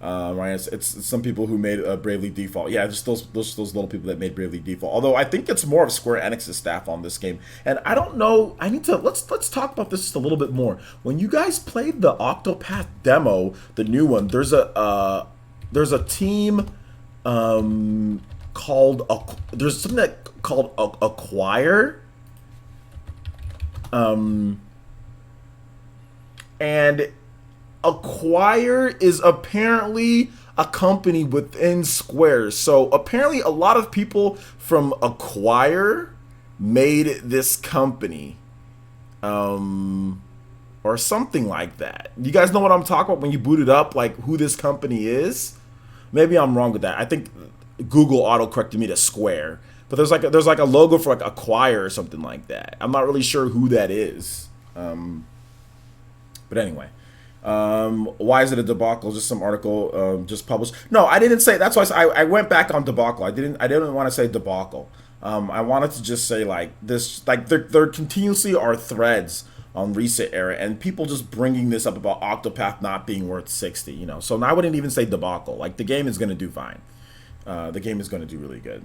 Ryan, it's some people who made Bravely Default. Yeah, just those little people that made Bravely Default. Although I think it's more of Square Enix's staff on this game. And I don't know. I need to let's talk about this just a little bit more. When you guys played the Octopath demo, the new one, there's a team called there's something called Acquire. And Acquire is apparently a company within Square. So apparently a lot of people from Acquire made this company. Or something like that. You guys know what I'm talking about when you boot it up, like who this company is? Maybe I'm wrong with that. I think Google auto-corrected me to Square. But there's like a logo for like Acquire or something like that. I'm not really sure who that is. But anyway. Why is it a debacle? Just some article just published. No, I didn't say. That's why I went back on debacle. I didn't want to say debacle. I wanted to just say like this. Like there continuously are threads on Reset Era and people just bringing this up about Octopath not being worth 60. You know, so I wouldn't even say debacle. Like the game is going to do fine. The game is going to do really good.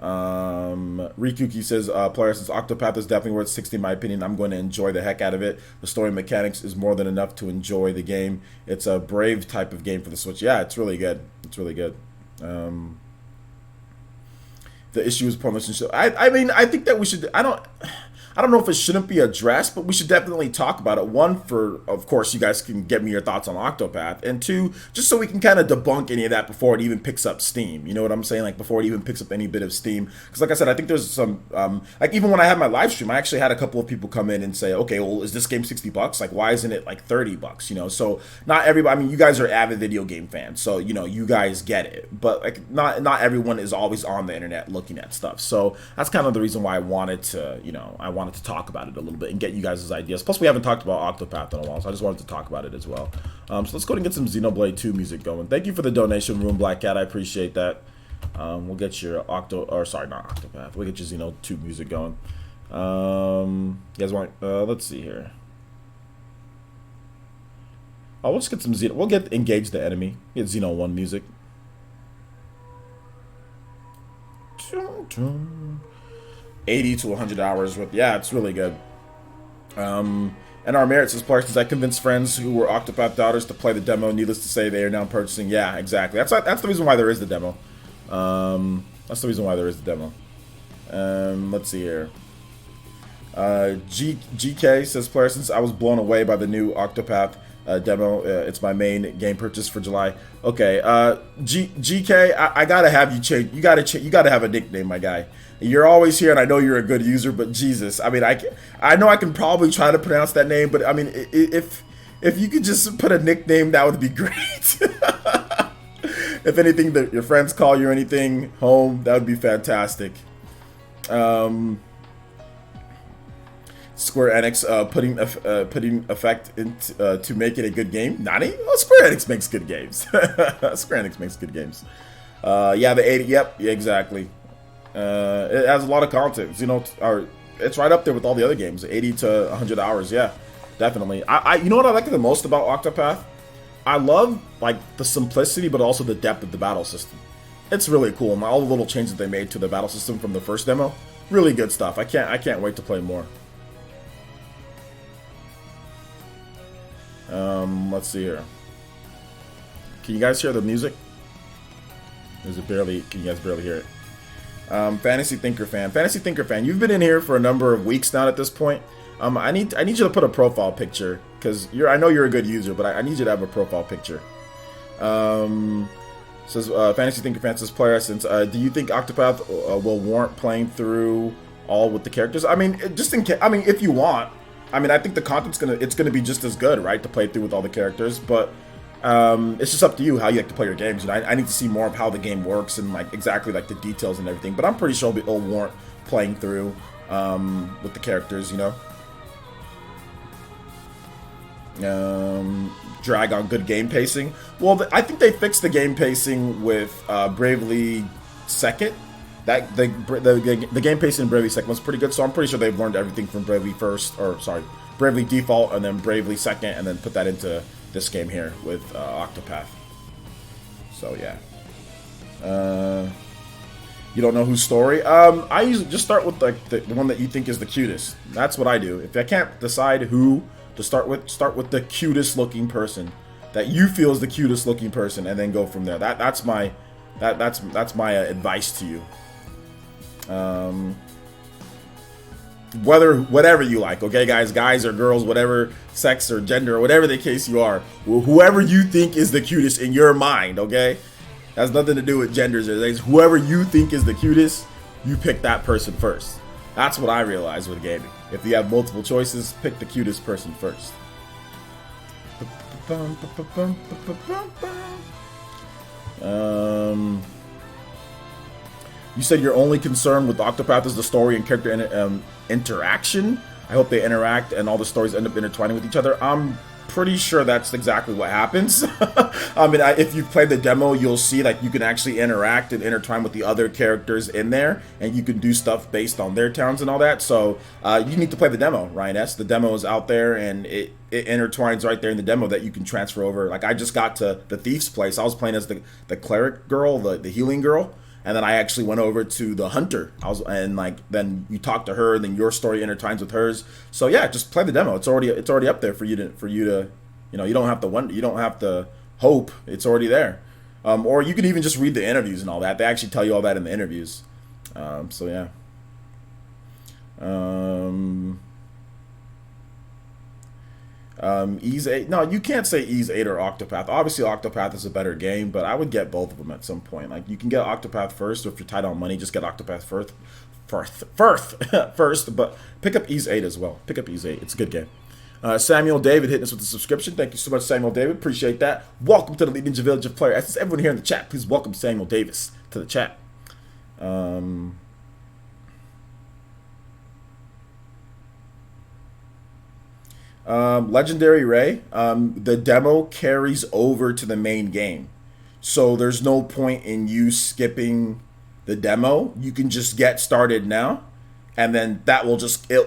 Rikuki says, player, since Octopath is definitely worth 60 in my opinion, I'm going to enjoy the heck out of it. The story mechanics is more than enough to enjoy the game. It's a brave type of game for the Switch. Yeah, it's really good. It's really good. The issue is pointless. I mean, I think that we should. I don't know if it shouldn't be addressed, but we should definitely talk about it. One, for of course, you guys can get me your thoughts on Octopath, and two, just so we can kind of debunk any of that before it even picks up steam. You know what I'm saying? Like before it even picks up any bit of steam. Because like I said, I think there's some like even when I had my live stream, I actually had a couple of people come in and say, okay, well, is this game $60? Like why isn't it like $30? You know, so not everybody. I mean, you guys are avid video game fans, so you know you guys get it, but like not everyone is always on the internet looking at stuff. So that's kind of the reason why I wanted to talk about it a little bit and get you guys' ideas. Plus, we haven't talked about Octopath in a while, so I just wanted to talk about it as well. So let's go ahead and get some Xenoblade 2 music going. Thank you for the donation, Room Black Cat. I appreciate that. We'll get your not Octopath. We'll get your Xeno 2 music going. You guys want? Let's see here. Oh, we'll just get some Xeno. We'll get Engage the Enemy. Get Xeno 1 music. 80 to 100 hours worth. Yeah, it's really good. And our merit says, since I convinced friends who were Octopath doubters to play the demo, needless to say, they are now purchasing. Yeah, exactly. That's the reason why there is the demo. That's the reason why there is the demo. Let's see here. GK says, player, since I was blown away by the new Octopath demo, it's my main game purchase for July. Okay, GK, I gotta have you change. You gotta have a nickname, my guy. You're always here, and I know you're a good user, but Jesus, I mean, I know I can probably try to pronounce that name, but I mean, if you could just put a nickname, that would be great. If anything that your friends call you or anything, home, that would be fantastic. Square Enix putting effect into to make it a good game. Nani? Well, Square Enix makes good games. Square Enix makes good games. Yeah, the 80. Yep, yeah, exactly. It has a lot of content. You know, it's right up there with all the other games. 80 to 100 hours. Yeah, definitely. You know what I like the most about Octopath? I love like the simplicity, but also the depth of the battle system. It's really cool. And all the little changes they made to the battle system from the first demo, really good stuff. I can't wait to play more. Let's see here. Can you guys hear the music? Can you guys barely hear it? Fantasy Thinker Fan, you've been in here for a number of weeks now at this point. I need you to put a profile picture, because I know you're a good user, but I need you to have a profile picture. Says Fantasy Thinker Fan says, player essence, do you think Octopath will warrant playing through all with the characters? I mean, just in case. I mean, if you want. I mean, I think the content's gonna be just as good, right, to play through with all the characters. But it's just up to you how you like to play your games. You know, I need to see more of how the game works and like exactly like the details and everything. But I'm pretty sure it'll warrant playing through with the characters. You know. Drag on good game pacing. Well, I think they fixed the game pacing with Bravely Second. That the game pacing in Bravely Second was pretty good, so I'm pretty sure they've learned everything from Bravely Bravely Default, and then Bravely Second, and then put that into this game here with Octopath. So yeah. You don't know whose story? I usually just start with the one that you think is the cutest. That's what I do. If I can't decide who to start with the cutest looking person that you feel is the cutest looking person, and then go from there. That's my advice to you. Whatever you like, okay, guys or girls, whatever sex or gender or whatever the case you are, whoever you think is the cutest in your mind, okay, has nothing to do with genders or things. Whoever you think is the cutest, you pick that person first. That's what I realize with gaming. If you have multiple choices, pick the cutest person first. You said your only concern with Octopath is the story and character interaction. I hope they interact and all the stories end up intertwining with each other. I'm pretty sure that's exactly what happens. I mean, if you've played the demo, you'll see like you can actually interact and intertwine with the other characters in there, and you can do stuff based on their towns and all that. So you need to play the demo, Ryan S. The demo is out there, and it intertwines right there in the demo that you can transfer over. Like I just got to the thief's place. I was playing as the cleric girl, the healing girl. And then I actually went over to the hunter. Then you talk to her, and then your story intertwines with hers. So yeah, just play the demo. It's already up there for you to you know, you don't have to wonder, you don't have to hope. It's already there. Or you can even just read the interviews and all that. They actually tell you all that in the interviews. So yeah. Ease 8. No, you can't say Ease 8 or Octopath. Obviously, Octopath is a better game, but I would get both of them at some point. Like, you can get Octopath first, or if you're tight on money, just get Octopath first. But pick up Ease 8 as well. Pick up Ease 8. It's a good game. Samuel David hitting us with the subscription. Thank you so much, Samuel David. Appreciate that. Welcome to the Elite Ninja Village of Player Essence. Everyone here in the chat, please welcome Samuel Davis to the chat. Legendary Ray, the demo carries over to the main game. So there's no point in you skipping the demo. You can just get started now, and then that will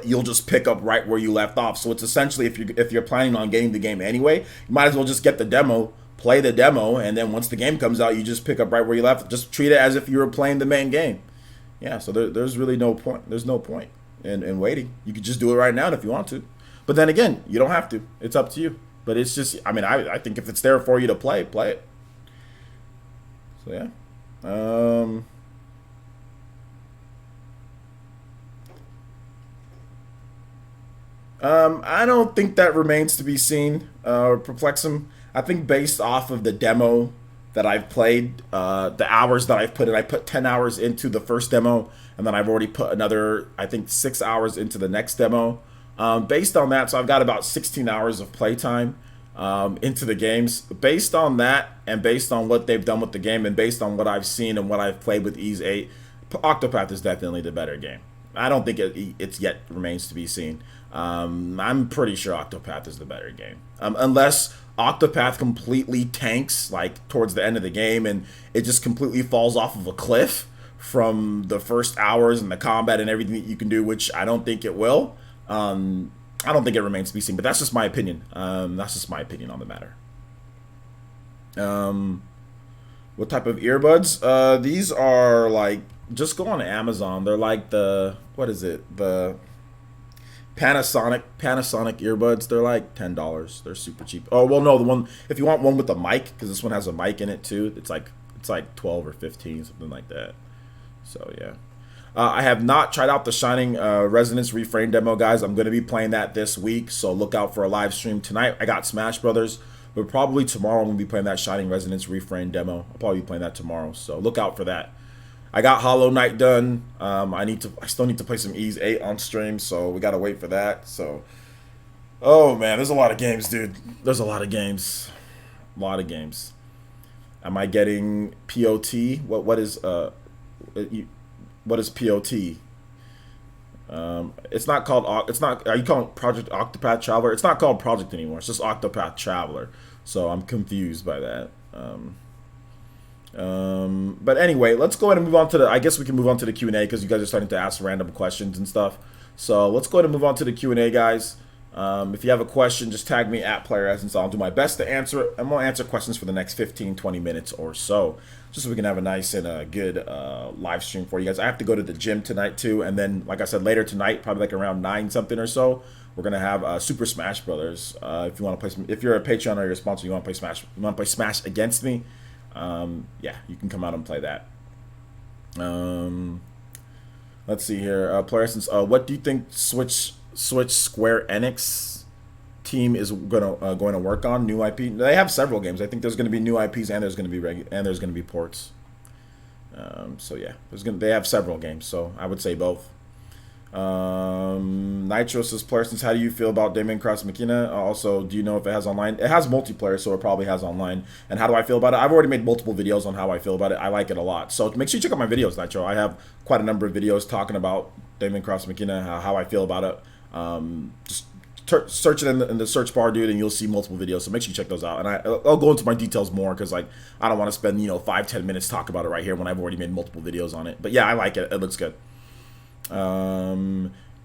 you'll just pick up right where you left off. So it's essentially, if you're planning on getting the game anyway, you might as well just get the demo, play the demo, and then once the game comes out, you just pick up right where you left. Just treat it as if you were playing the main game. Yeah, so there's really no point. There's no point in waiting. You could just do it right now if you want to. But then again, you don't have to. It's up to you. But it's just, I mean, I think if it's there for you to play it. So yeah. I don't think that remains to be seen or perplex him. I think based off of the demo that I've played, the hours that I've put in, I put 10 hours into the first demo, and then I've already put another, I think, 6 hours into the next demo. Based on that, so I've got about 16 hours of playtime into the games. Based on that, and based on what they've done with the game, and based on what I've seen and what I've played with Ease 8, Octopath is definitely the better game. I don't think it's yet remains to be seen. I'm pretty sure Octopath is the better game. Unless Octopath completely tanks, like, towards the end of the game, and it just completely falls off of a cliff from the first hours and the combat and everything that you can do, which I don't think it will. I don't think it remains to be seen, but that's just my opinion. That's just my opinion on the matter. What type of earbuds? These are like, just go on Amazon. They're like the Panasonic earbuds. They're like $10. They're super cheap. Oh well, no, the one, if you want one with a mic, because this one has a mic in it too, it's like 12 or 15, something like that. So yeah. I have not tried out the Shining Resonance Refrain demo, guys. I'm going to be playing that this week, so look out for a live stream tonight. I got Smash Brothers, but probably tomorrow I'm going to be playing that Shining Resonance Refrain demo. I'll probably be playing that tomorrow, so look out for that. I got Hollow Knight done. I still need to play some Ease 8 on stream, so we got to wait for that. So, oh man, there's a lot of games, dude. There's a lot of games. Am I getting POT? What is POT? It's not called. It's not. Are you calling it Project Octopath Traveler? It's not called Project anymore. It's just Octopath Traveler. So I'm confused by that. But anyway, let's go ahead and move on to the. I guess we can move on to the Q&A because you guys are starting to ask random questions and stuff. So let's go ahead and move on to the Q&A, guys. If you have a question, just tag me at Player Essence. I'll do my best to answer it. I'm gonna answer questions for the next 15-20 minutes or so, just so we can have a nice and good live stream for you guys. I have to go to the gym tonight too, and then, like I said, later tonight, probably like around 9 something or so, we're gonna have Super Smash Brothers. If you want to play, if you're a Patreon or you're a sponsor, you want to play Smash, against me, yeah, you can come out and play that. Let's see here, Player Essence. What do you think Switch Square Enix team is going to work on? New IP? They have several games. I think there's going to be new IPs and there's going to be ports. So yeah, they have several games. So I would say both. Nitro says, Player Essence, how do you feel about Daemon Cross Machina? Also, do you know if it has online? It has multiplayer, so it probably has online. And how do I feel about it? I've already made multiple videos on how I feel about it. I like it a lot. So make sure you check out my videos, Nitro. I have quite a number of videos talking about Daemon Cross Machina, how I feel about it. Just search it in the search bar, dude, and you'll see multiple videos. So make sure you check those out. And I'll go into my details more because, like, I don't want to spend 5-10 minutes talk about it right here when I've already made multiple videos on it. But yeah, I like it. It looks good.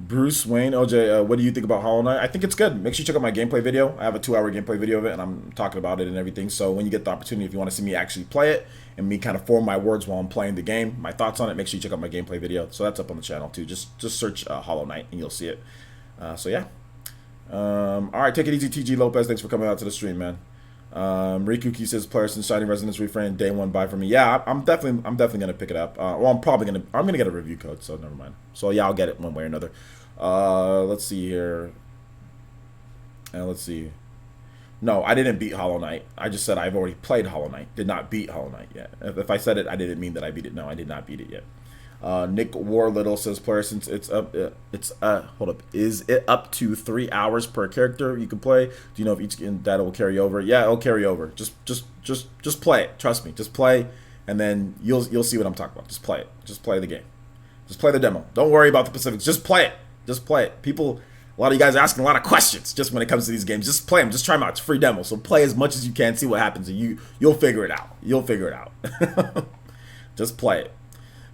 Bruce Wayne, OJ, what do you think about Hollow Knight? I think it's good. Make sure you check out my gameplay video. I have a 2-hour gameplay video of it, and I'm talking about it and everything. So when you get the opportunity, if you want to see me actually play it and me kind of form my words while I'm playing the game, my thoughts on it, make sure you check out my gameplay video. So that's up on the channel too. Just search Hollow Knight and you'll see it. So yeah. All right, take it easy, TG Lopez. Thanks for coming out to the stream, man. Rikuki says, Player Essence Shining Resonance Refrain day 1 buy for me. Yeah, I'm definitely gonna pick it up. Well, I'm gonna get a review code, so never mind. So yeah, I'll get it one way or another. Let's see here. Let's see. No, I didn't beat Hollow Knight. I just said I've already played Hollow Knight. Did not beat Hollow Knight yet. If I said it, I didn't mean that I beat it. No, I did not beat it yet. Nick Warlittle says, player, since hold up, is it up to 3 hours per character you can play? Do you know if each data will carry over? Yeah, it'll carry over. Just play it. Trust me. Just play, and then you'll see what I'm talking about. Just play it. Just play the game. Just play the demo. Don't worry about the specifics. Just play it. Just play it. People, a lot of you guys are asking a lot of questions just when it comes to these games. Just play them. Just try them out. It's a free demo. So play as much as you can. See what happens, and you'll figure it out. You'll figure it out. Just play it.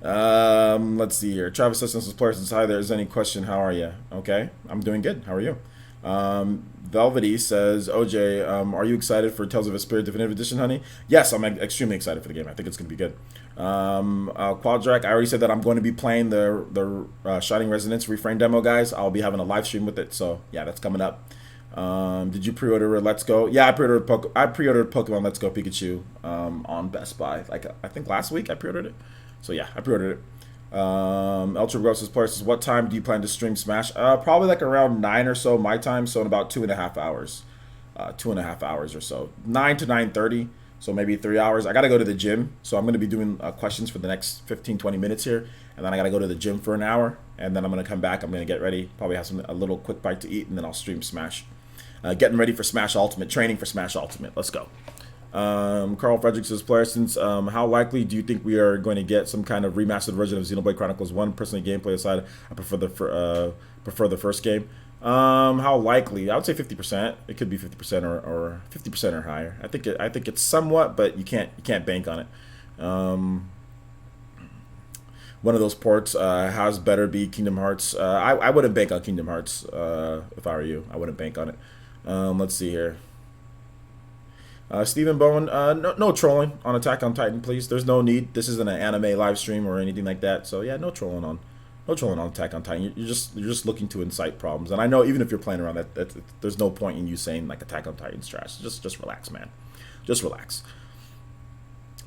Let's see here. Travis Systems player says, hi, there's any question, how are you? Okay, I'm doing good. How are you? Velvety says, OJ, are you excited for Tales of Vesperia Definitive Edition, honey? Yes, I'm extremely excited for the game. I think it's going to be good. Quadrack, I already said that I'm going to be playing the Shining Resonance Refrain demo, guys. I'll be having a live stream with it, so yeah, that's coming up. Did you pre-order Let's Go? Yeah, I pre-ordered Pokemon Let's Go Pikachu on Best Buy. Like, I think last week I pre-ordered it. So yeah, I pre-ordered it. Ultra Gross's player says, what time do you plan to stream Smash? Probably like around 9 or so my time, so in about 2.5 hours. 2.5 hours or so. 9 to 9:30, so maybe 3 hours. I got to go to the gym, so I'm going to be doing questions for the next 15-20 minutes here, and then I got to go to the gym for an hour, and then I'm going to come back. I'm going to get ready, probably have a little quick bite to eat, and then I'll stream Smash. Getting ready for Smash Ultimate, training for Smash Ultimate. Let's go. Carl Fredericks says, player, since how likely do you think we are going to get some kind of remastered version of Xenoblade Chronicles 1? Personally, gameplay aside, I prefer the first game. How likely? I would say 50%. It could be 50% or 50% or higher. I think it's somewhat, but you can't bank on it. One of those ports has better be Kingdom Hearts. I wouldn't bank on Kingdom Hearts if I were you. I wouldn't bank on it. Let's see here. Stephen Bowen, no trolling on Attack on Titan, please. There's no need. This isn't an anime live stream or anything like that. So yeah, no trolling on Attack on Titan. You're just looking to incite problems. And I know even if you're playing around that there's no point in you saying like Attack on Titan's trash. Just relax, man. Just relax.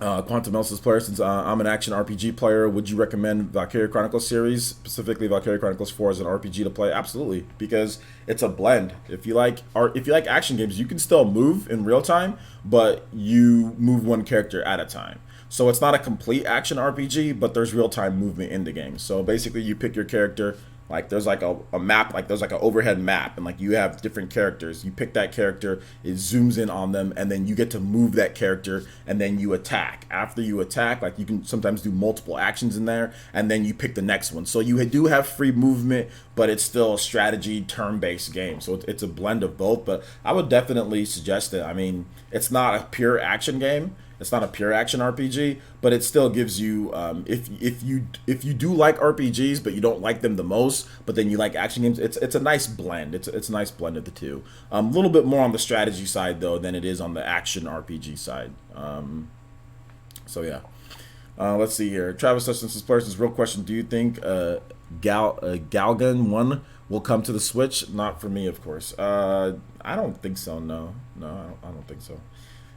Quantum Elsa's player, since I'm an action RPG player, would you recommend Valkyria Chronicles series, specifically Valkyria Chronicles 4 as an RPG to play? Absolutely, because it's a blend. If you like action games, you can still move in real time, but you move one character at a time. So it's not a complete action RPG, but there's real time movement in the game. So basically, you pick your character. Like there's like a map, like there's like an overhead map, and like you have different characters. You pick that character, it zooms in on them, and then you get to move that character, and then you attack. After you attack, like you can sometimes do multiple actions in there, and then you pick the next one. So you do have free movement, but it's still a strategy turn-based game. So it's a blend of both, but I would definitely suggest it. I mean, it's not a pure action game. It's not a pure action RPG, but it still gives you if you do like RPGs but you don't like them the most, but then you like action games, it's a nice blend. It's a nice blend of the two. A little bit more on the strategy side though than it is on the action RPG side. So yeah. Let's see here. Travis Substance's Players' real question: do you think Galgun 1 will come to the Switch? Not for me, of course. I don't think so. No, I don't think so.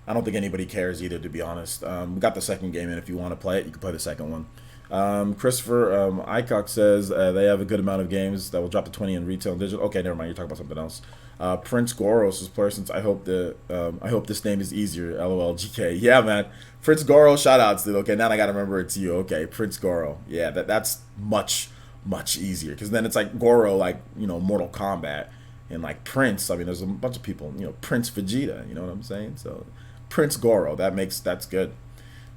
I don't think anybody cares either, to be honest. We got the second game in. If you want to play it, you can play the second one. Christopher Icock says they have a good amount of games that will drop to 20 in retail and digital. Okay, never mind. You're talking about something else. Prince Goros is player, since I hope this name is easier. LOL GK. Yeah, man. Prince Goro, shout outs, dude. Okay, now I gotta remember it's you. Okay, Prince Goro. Yeah, that's much easier, because then it's like Goro, like, you know, Mortal Kombat, and like Prince. I mean, there's a bunch of people. You know, Prince Vegeta. You know what I'm saying? So Prince Goro. That's good.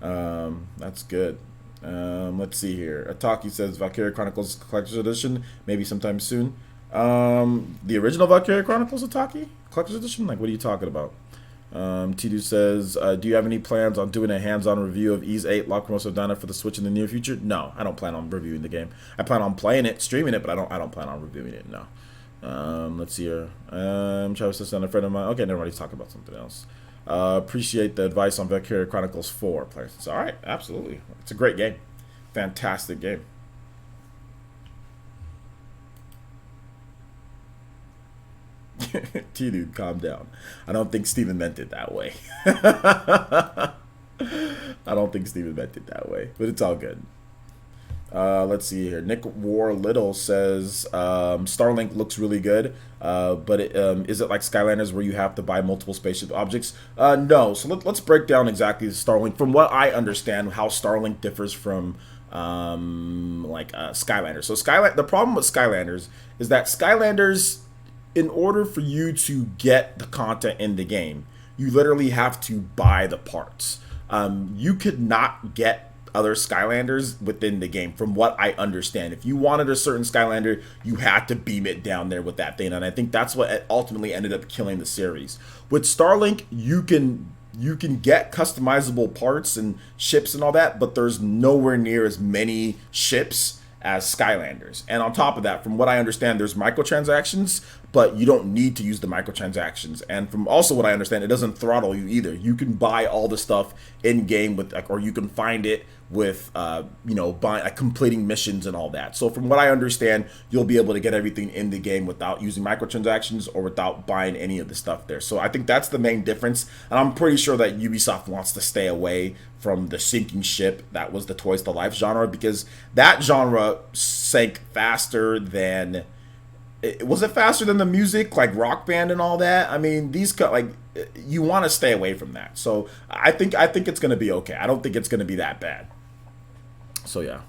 That's good. Let's see here. Ataki says Valkyria Chronicles Collector's Edition, maybe sometime soon. The original Valkyria Chronicles, Ataki? Collector's Edition? Like, what are you talking about? Tidu says, do you have any plans on doing a hands-on review of Ys 8 Lacrimosa of Dana for the Switch in the near future? No, I don't plan on reviewing the game. I plan on playing it, streaming it, but I don't plan on reviewing it, no. Let's see here. Travis says, a friend of mine. Okay, never mind, he's talking about something else. Appreciate the advice on Valkyria Chronicles 4 players. It's all right, absolutely. It's a great game. Fantastic game. T-Dude, calm down. I don't think Steven meant it that way. I don't think Steven meant it that way, but it's all good. Let's see here. Nick War Little says Starlink looks really good, but is it like Skylanders where you have to buy multiple spaceship objects? No. So let's break down exactly Starlink. From what I understand, how Starlink differs from Skylanders. So the problem with Skylanders is that Skylanders, in order for you to get the content in the game, you literally have to buy the parts. You could not get other Skylanders within the game, from what I understand. If you wanted a certain Skylander, you had to beam it down there with that thing, and I think that's what ultimately ended up killing the series. With Starlink, you can get customizable parts and ships and all that, but there's nowhere near as many ships as Skylanders. And on top of that, from what I understand, there's microtransactions, but you don't need to use the microtransactions. And from also what I understand, it doesn't throttle you either. You can buy all the stuff in game with, or you can find it with, completing missions and all that. So from what I understand, you'll be able to get everything in the game without using microtransactions or without buying any of the stuff there. So I think that's the main difference. And I'm pretty sure that Ubisoft wants to stay away from the sinking ship that was the Toys to Life genre, because that genre sank faster than... Was it faster than the music, like Rock Band and all that? I mean, you want to stay away from that. So I think it's going to be okay. I don't think it's going to be that bad. So yeah.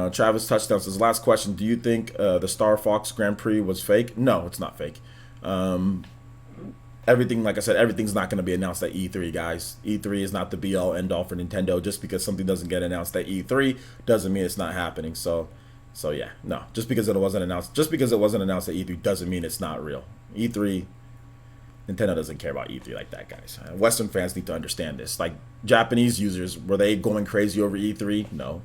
Travis Touchdown says, last question, do you think the Star Fox Grand Prix was fake? No, it's not fake. Everything, like I said, everything's not going to be announced at E3, guys. E3 is not the be-all, end-all for Nintendo. Just because something doesn't get announced at E3 doesn't mean it's not happening. So yeah, no. Just because it wasn't announced at E3 doesn't mean it's not real. E3, Nintendo doesn't care about E3 like that, guys. Western fans need to understand this. Like, Japanese users, were they going crazy over E3? No.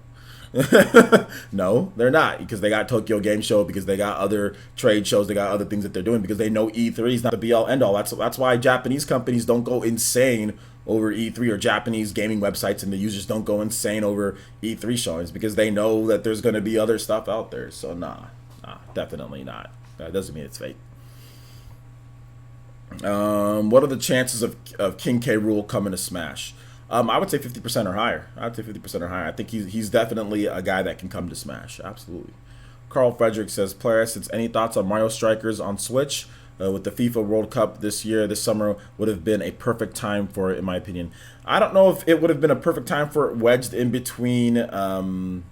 No, they're not, because they got Tokyo Game Show, because they got other trade shows, they got other things that they're doing, because they know E3 is not the be-all, end-all. That's why Japanese companies don't go insane over E3, or Japanese gaming websites and the users don't go insane over E3 showings, because they know that there's going to be other stuff out there. So nah, definitely not. That doesn't mean it's fake. What are the chances of King K. Rool coming to Smash? I would say 50% or higher. I think he's definitely a guy that can come to Smash. Absolutely. Carl Frederick says, Player, since any thoughts on Mario Strikers on Switch? With the FIFA World Cup this summer would have been a perfect time for it, in my opinion. I don't know if it would have been a perfect time for it wedged in between. Well,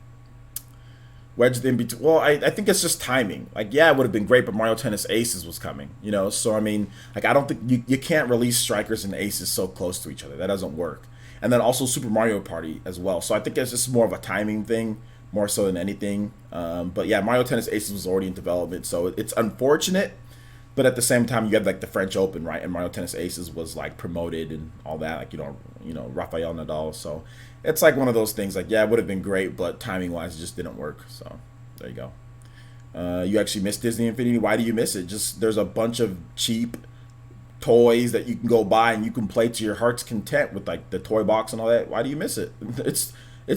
I think it's just timing. Like, yeah, it would have been great, but Mario Tennis Aces was coming, So I mean, like, I don't think you can't release Strikers and Aces so close to each other. That doesn't work. And then also Super Mario Party as well. So I think it's just more of a timing thing, more so than anything. But yeah, Mario Tennis Aces was already in development, so it's unfortunate. But at the same time, you had like the French Open, right? And Mario Tennis Aces was like promoted and all that, like Rafael Nadal. So it's like one of those things. Like, yeah, it would have been great, but timing wise, it just didn't work. So there you go. You actually missed Disney Infinity. Why do you miss it? Just there's a bunch of cheap toys that you can go buy and you can play to your heart's content with like the toy box and all that. Why do you miss it? It's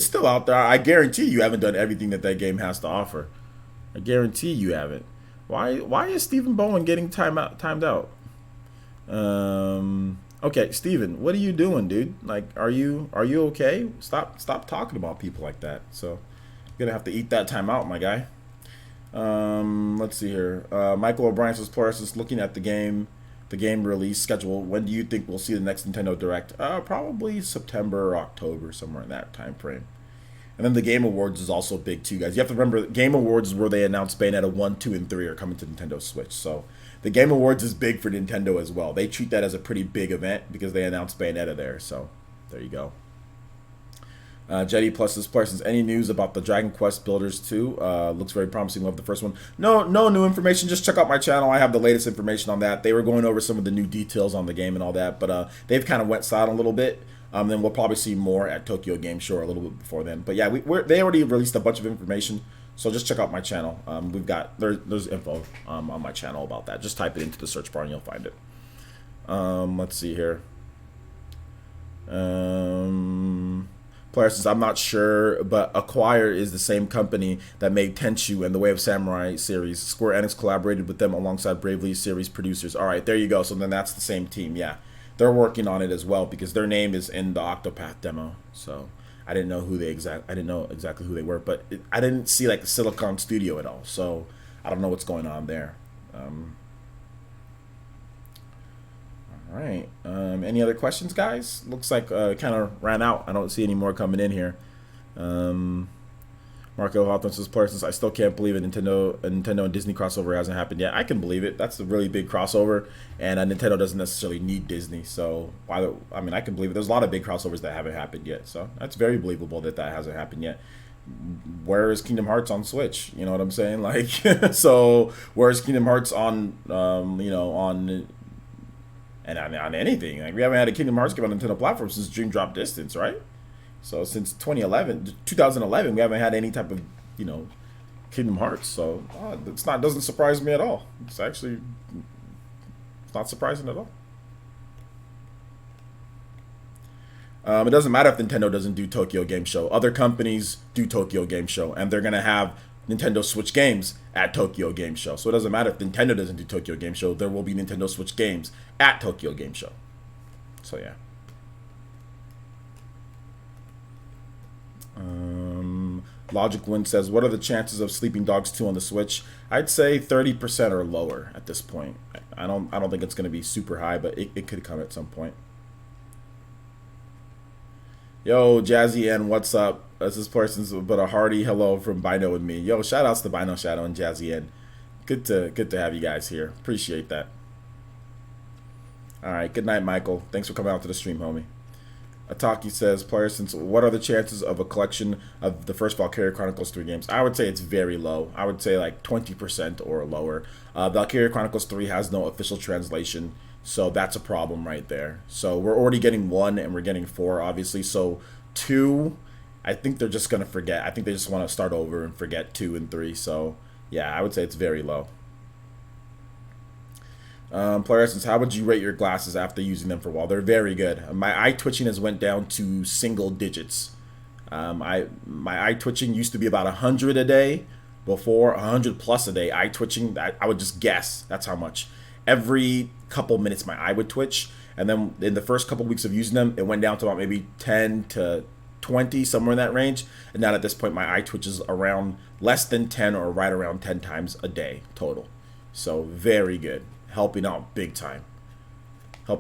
still out there. I guarantee you haven't done everything that game has to offer. I guarantee you haven't. Why is Stephen Bowen getting timed out? Okay, Stephen, what are you doing, dude? Like, are you okay? Stop talking about people like that. So you're gonna have to eat that time out, my guy. Let's see here. Michael O'Brien says, Polaris is looking at the game release schedule. When do you think we'll see the next Nintendo Direct? Probably September or October, somewhere in that time frame. And then the Game Awards is also big too, guys. You have to remember, Game Awards is where they announced Bayonetta 1, 2, and 3 are coming to Nintendo Switch. So the Game Awards is big for Nintendo as well. They treat that as a pretty big event because they announced Bayonetta there. So there you go. Jetty Plus is Parsons. Any news about the Dragon Quest Builders 2? Looks very promising. Love the first one. No new information. Just check out my channel. I have the latest information on that. They were going over some of the new details on the game and all that, but they've kind of went silent a little bit. Then we'll probably see more at Tokyo Game Show a little bit before then. But yeah, they already released a bunch of information, so just check out my channel. There's info on my channel about that. Just type it into the search bar and you'll find it. Let's see here. Player says, I'm not sure, but Acquire is the same company that made Tenchu and the Way of Samurai series. Square Enix collaborated with them alongside Bravely series producers. All right, there you go. So then that's the same team, yeah. They're working on it as well because their name is in the Octopath demo. So I didn't know I didn't know exactly who they were, but I didn't see like the Silicon Studio at all. So I don't know what's going on there. All right. Any other questions, guys? Looks like kind of ran out. I don't see any more coming in here. Marco Hawthorne says, since I still can't believe it. Nintendo and Disney crossover hasn't happened yet. I can believe it. That's a really big crossover, and Nintendo doesn't necessarily need Disney. So I can believe it. There's a lot of big crossovers that haven't happened yet. So that's very believable that hasn't happened yet. Where is Kingdom Hearts on Switch? You know what I'm saying? Like, so where's Kingdom Hearts on, on anything? Like, we haven't had a Kingdom Hearts game on Nintendo platform since Dream Drop Distance, right? So since 2011, we haven't had any type of, Kingdom Hearts. So doesn't surprise me at all. It's not surprising at all. It doesn't matter if Nintendo doesn't do Tokyo Game Show. Other companies do Tokyo Game Show, and they're gonna have Nintendo Switch games at Tokyo Game Show. So it doesn't matter if Nintendo doesn't do Tokyo Game Show. There will be Nintendo Switch games at Tokyo Game Show. So yeah. Logic Wind says, what are the chances of Sleeping Dogs 2 on the Switch? I'd say 30% or lower at this point. I don't think it's going to be super high, but it could come at some point. Yo, Jazzy N, what's up? This is person's but a hearty hello from Bino and me. Yo, shout outs to Bino Shadow and Jazzy N. Good to have you guys here. Appreciate that. All right, good night, Michael. Thanks for coming out to the stream, homie. Ataki says, since what are the chances of a collection of the first Valkyria Chronicles 3 games? I would say it's very low. I would say like 20% or lower. Valkyria Chronicles 3 has no official translation, so that's a problem right there. So we're already getting 1 and we're getting 4, obviously. So 2, I think they're just going to forget. I think they just want to start over and forget 2 and 3. So yeah, I would say it's very low. Player Essence, how would you rate your glasses after using them for a while? They're very good. My eye twitching has went down to single digits. My eye twitching used to be about 100 a day before, 100 plus a day. Eye twitching, I would just guess. That's how much. Every couple minutes my eye would twitch. And then in the first couple weeks of using them, it went down to about maybe 10 to 20, somewhere in that range. And now at this point, my eye twitches around less than 10 or right around 10 times a day total. So very good. Helping out big time.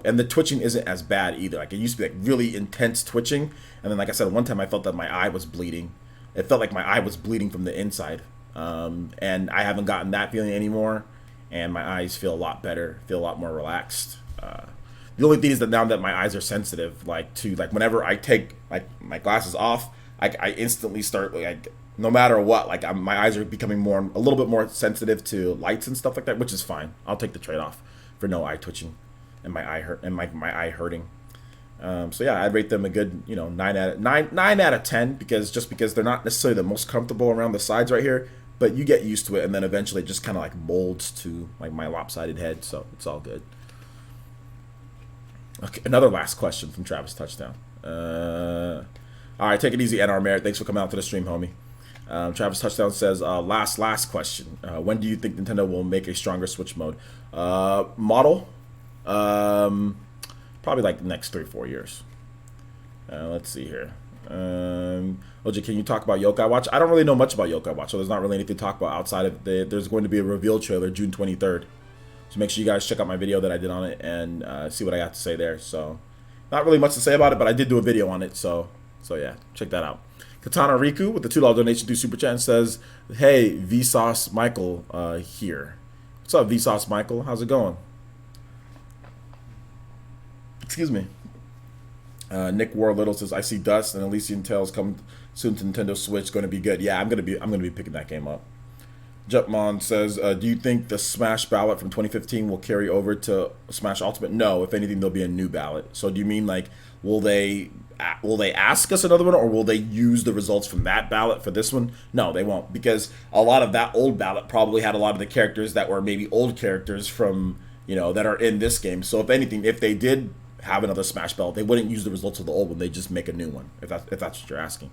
And the twitching isn't as bad either. Like, it used to be like really intense twitching, and then like I said, one time I felt that my eye was bleeding. It felt like my eye was bleeding from the inside, and I haven't gotten that feeling anymore. And my eyes feel a lot better, feel a lot more relaxed. The only thing is that now that my eyes are sensitive, like whenever I take my glasses off, I instantly start like. No matter what, like my eyes are becoming a little bit more sensitive to lights and stuff like that, which is fine. I'll take the trade-off for no eye twitching and my eye eye hurting. So yeah, I'd rate them a good 9 out of 10 because they're not necessarily the most comfortable around the sides right here, but you get used to it, and then eventually it just kind of like molds to like my lopsided head, so it's all good. Okay, another last question from Travis Touchdown. All right, take it easy, NR Merritt. Thanks for coming out to the stream, homie. Travis Touchdown says, last question. When do you think Nintendo will make a stronger Switch mode? Model? Probably like the next 3-4 years. Let's see here. OJ, can you talk about Yokai Watch? I don't really know much about Yokai Watch, so there's not really anything to talk about outside of there's going to be a reveal trailer June 23rd. So make sure you guys check out my video that I did on it and see what I got to say there. So not really much to say about it, but I did do a video on it. So yeah, check that out. Katana Riku with the $2 donation through Super Chat says, hey, Vsauce Michael here. What's up, Vsauce Michael? How's it going? Excuse me. Nick War Little says, I see Dust and Elysian Tales come soon to Nintendo Switch. Going to be good. Yeah, I'm gonna be picking that game up. Jutmon says, do you think the Smash ballot from 2015 will carry over to Smash Ultimate? No. If anything, there'll be a new ballot. So do you mean like will they ask us another one, or will they use the results from that ballot for this one? No, they won't, because a lot of that old ballot probably had a lot of the characters that were maybe old characters from that are in this game. So if anything, if they did have another Smash ballot, they wouldn't use the results of the old one. They just make a new one. If that's what you're asking.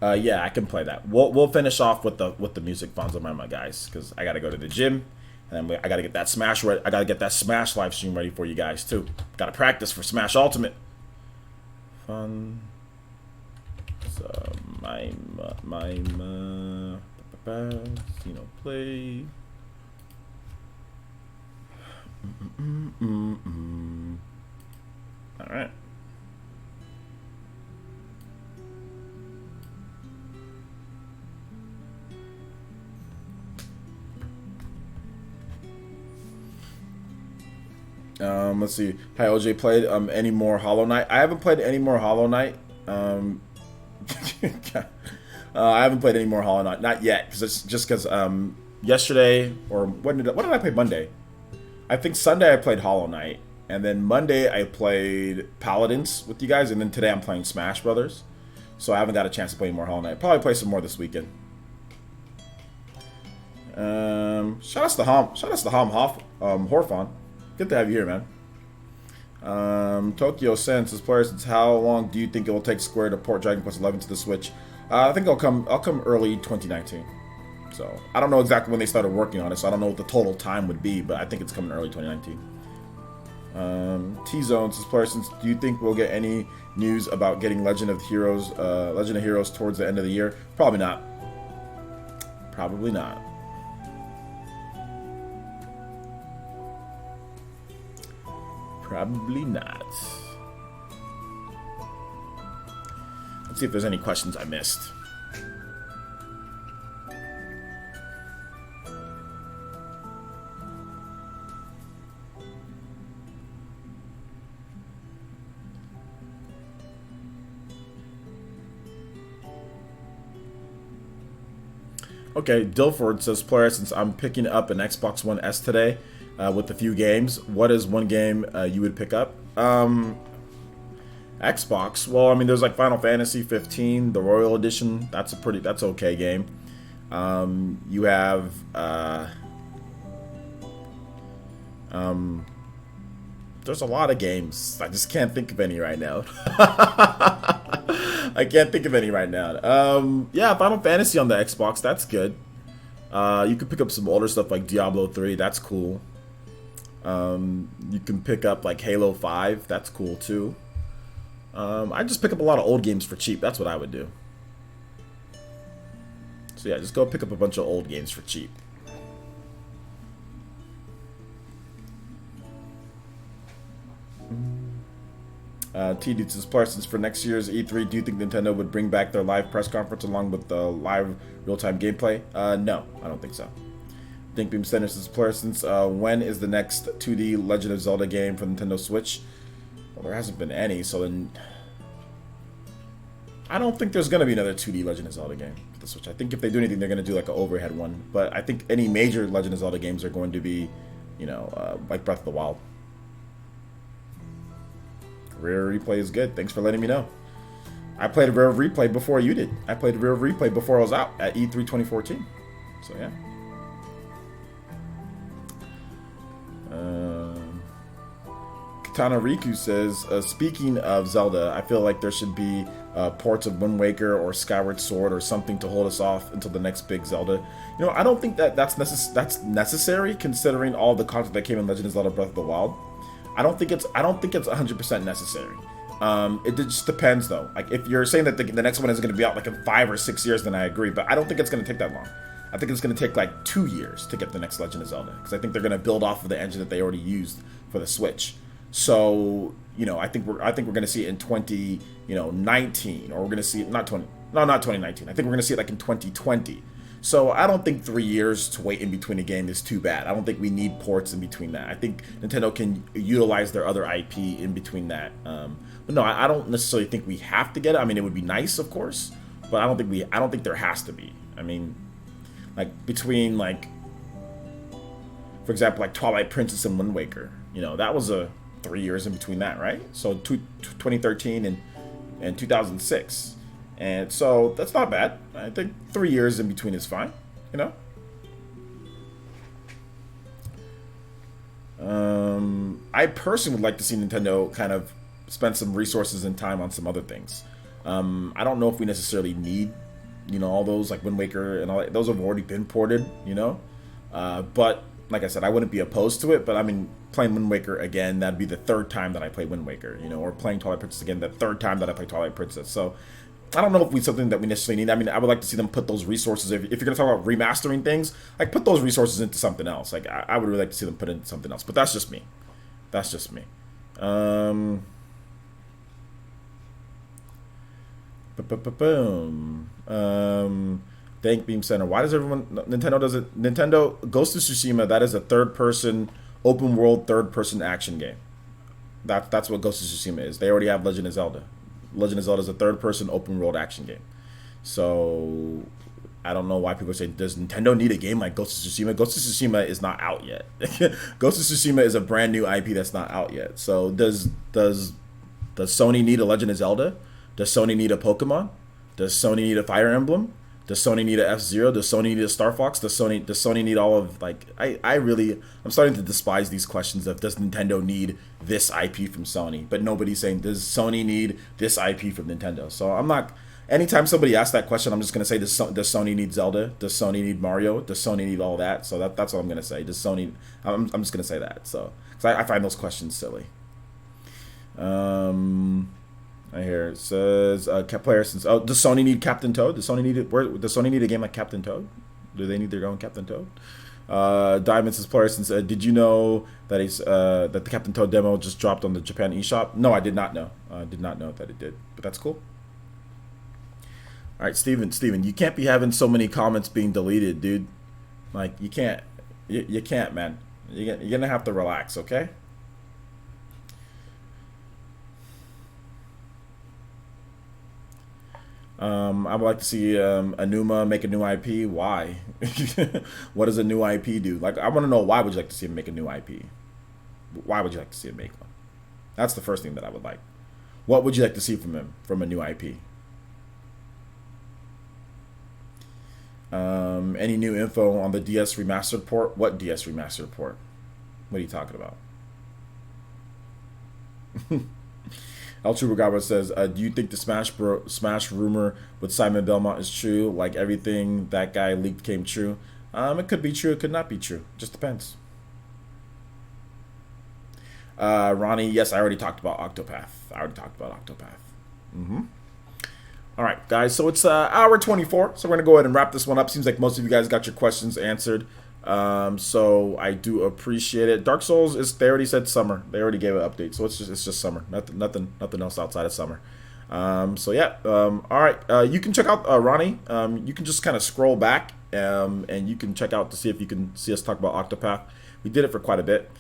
Yeah, I can play that. We'll finish off with the music Fonzo Mama guys, because I gotta go to the gym, and then I gotta get that Smash ready. I gotta get that Smash live stream ready for you guys too. Gotta practice for Smash Ultimate. Fun. So play. All right. Let's see. Hi, OJ. Played any more Hollow Knight? I haven't played any more Hollow Knight. I haven't played any more Hollow Knight, not yet, because it's just because yesterday or what did I play Monday? I think Sunday I played Hollow Knight, and then Monday I played Paladins with you guys, and then today I'm playing Smash Brothers. So I haven't got a chance to play more Hollow Knight. Probably play some more this weekend. Shout out to Horfon. Good to have you here, man. Tokyo Sense is players. It's how long do you think it will take Square to port Dragon Quest 11 to the Switch? I think I'll come early 2019. So I don't know exactly when they started working on it, so I don't know what the total time would be, but I think it's coming early 2019. T-Zone says players. Do you think we'll get any news about getting Legend of Heroes towards the end of the year? Probably not. Probably not. Probably not. Let's see if there's any questions I missed. Okay, Dilford says, player, since I'm picking up an Xbox One S today, with a few games, what is one game you would pick up? Xbox. Well, I mean, there's like Final Fantasy 15, the Royal Edition. That's okay game. You have there's a lot of games. I just can't think of any right now. I can't think of any right now. Yeah, Final Fantasy on the Xbox. That's good. You could pick up some older stuff like Diablo 3. That's cool. You can pick up like Halo 5. That's cool too. I just pick up a lot of old games for cheap. That's what I would do. So yeah, just go pick up a bunch of old games for cheap. T-Dudes says, Parsons, for next year's E3, do you think Nintendo would bring back their live press conference along with the live real-time gameplay? No, I don't think so. Think Beam Center says, Parsons, when is the next 2D Legend of Zelda game for Nintendo Switch? Well, there hasn't been any, so then I don't think there's going to be another 2D Legend of Zelda game for the Switch. I think if they do anything, they're going to do like an overhead one. But I think any major Legend of Zelda games are going to be, like Breath of the Wild. Rare Replay is good. Thanks for letting me know. I played a Rare Replay before you did. I played a Rare Replay before I was out at E3 2014. So yeah. Katana Riku says, speaking of Zelda, I feel like there should be ports of Wind Waker or Skyward Sword or something to hold us off until the next big Zelda. I don't think that's necessary considering all the content that came in Legend of Zelda Breath of the Wild. I don't think it's 100% necessary. It just depends though. Like if you're saying that the next one is going to be out like in 5 or 6 years, then I agree. But I don't think it's going to take that long. I think it's going to take like 2 years to get the next Legend of Zelda, because I think they're going to build off of the engine that they already used for the Switch. So I think we're going to see it in 2019, or we're going to see it not 2019. I think we're going to see it like in 2020. So I don't think 3 years to wait in between a game is too bad. I don't think we need ports in between that. I think Nintendo can utilize their other IP in between that. But no, I don't necessarily think we have to get it. I mean, it would be nice, of course, but I don't think there has to be. I mean, like between like, for example, like Twilight Princess and Wind Waker. That was 3 years in between that, right? So 2013 and 2006. And so that's not bad. I think 3 years in between is fine, I personally would like to see Nintendo kind of spend some resources and time on some other things. I don't know if we necessarily need You know, all those like Wind Waker and all that, those have already been ported. You know, but like I said, I wouldn't be opposed to it. But I mean, playing Wind Waker again, that'd be the third time that I play Wind Waker. You know, or playing Twilight Princess again, the third time that I play Twilight Princess. So I don't know if we something that we necessarily need. I mean, I would like to see them put those resources. If you're going to talk about remastering things, like put those resources into something else. Like I would really like to see them put into something else. But that's just me. That's just me. Boom. Dank Beam Center. Why does everyone Nintendo does it? Nintendo Ghost of Tsushima. That is a third-person, open-world, third-person action game. That's what Ghost of Tsushima is. They already have Legend of Zelda. Legend of Zelda is a third-person open-world action game. So I don't know why people say, does Nintendo need a game like Ghost of Tsushima? Ghost of Tsushima is not out yet. Ghost of Tsushima is a brand new IP that's not out yet. So does Sony need a Legend of Zelda? Does Sony need a Pokemon? Does Sony need a Fire Emblem? Does Sony need a F-Zero? Does Sony need a Star Fox? Does Sony need all of, like, I'm starting to despise these questions of, does Nintendo need this IP from Sony? But nobody's saying, does Sony need this IP from Nintendo? So I'm not, anytime somebody asks that question, I'm just going to say, does Sony need Zelda? Does Sony need Mario? Does Sony need all that? So that's what I'm going to say. Does Sony, I'm just going to say that. So, because I find those questions silly. I hear it says player since does Sony need Captain Toad? Does Sony need it? Does Sony need a game like Captain Toad? Do they need their own Captain Toad? Diamond says player since did you know that that the Captain Toad demo just dropped on the Japan eShop? No, I did not know. I did not know that it did, but that's cool. All right, Steven, you can't be having so many comments being deleted, dude. Like you can't, you can't, man. You're gonna have to relax, okay? I would like to see Anuma make a new IP. Why? What does a new IP do? Like, I want to know, why would you like to see him make a new IP? Why would you like to see him make one? That's the first thing that I would like. What would you like to see from him, from a new IP? Any new info on the DS remastered port? What DS remastered port? What are you talking about? El Chupacabra says, do you think the Smash rumor with Simon Belmont is true? Like everything that guy leaked came true? It could be true. It could not be true. Just depends. Ronnie, yes, I already talked about Octopath. All right, guys. So it's hour 24. So we're going to go ahead and wrap this one up. Seems like most of you guys got your questions answered. So I do appreciate it. Dark Souls they already said summer. They already gave an update, so it's just summer. Nothing else outside of summer. So yeah. All right. You can check out Ronnie. You can just kind of scroll back, and you can check out to see if you can see us talk about Octopath. We did it for quite a bit.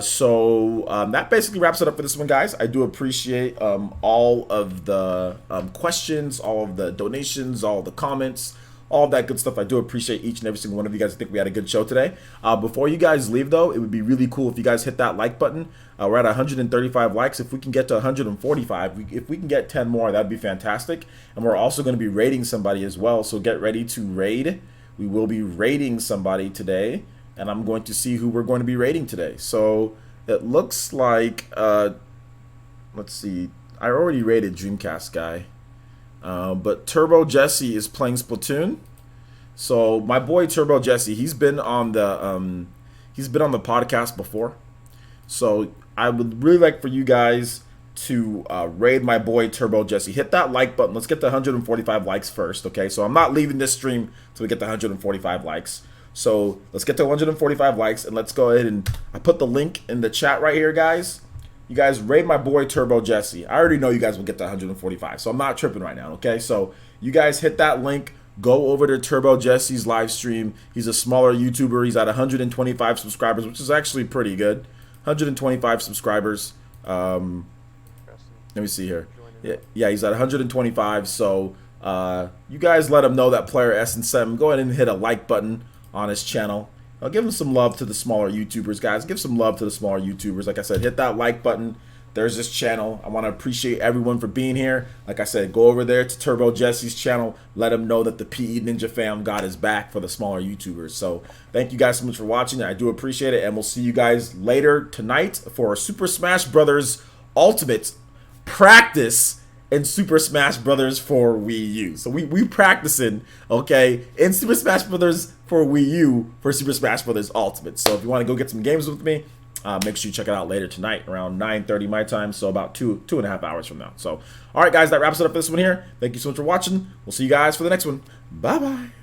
So that basically wraps it up for this one, guys. I do appreciate all of the questions, all of the donations, all of the comments, all of that good stuff. I do appreciate each and every single one of you guys. I think we had a good show today. Before you guys leave, though, it would be really cool if you guys hit that like button. We're at 135 likes. If we can get to 145, if we can get 10 more, that'd be fantastic. And we're also going to be rating somebody as well. So get ready to raid. We will be rating somebody today, and I'm going to see who we're going to be rating today. So it looks like, let's see, I already rated Dreamcast guy. But Turbo Jesse is playing Splatoon. So my boy Turbo Jesse, he's been on the podcast before. So I would really like for you guys to raid my boy Turbo Jesse. Hit that like button. Let's get the 145 likes first, okay? So I'm not leaving this stream until we get the 145 likes. So let's get to 145 likes, and let's go ahead and I put the link in the chat right here, guys. You guys raid my boy Turbo Jesse. I already know you guys will get to 145, so I'm not tripping right now, okay? So you guys hit that link. Go over to Turbo Jesse's live stream. He's a smaller YouTuber. He's at 125 subscribers, which is actually pretty good. 125 subscribers. Let me see here. Yeah, he's at 125. So you guys let him know that Player S7. Go ahead and hit a like button on his channel. Give him some love to the smaller YouTubers, guys. Give some love to the smaller YouTubers. Like I said, hit that like button. There's this channel. I want to appreciate everyone for being here. Like I said, go over there to Turbo Jesse's channel. Let him know that the PE Ninja fam got his back for the smaller YouTubers. So thank you guys so much for watching. I do appreciate it. And we'll see you guys later tonight for Super Smash Brothers Ultimate Practice in Super Smash Brothers for Wii U. So we practicing, okay, in Super Smash Brothers for Wii U for Super Smash Brothers Ultimate. So if you want to go get some games with me, make sure you check it out later tonight around 9:30 my time, so about two and a half hours from now. So, all right, guys, that wraps it up for this one here. Thank you so much for watching. We'll see you guys for the next one. Bye-bye.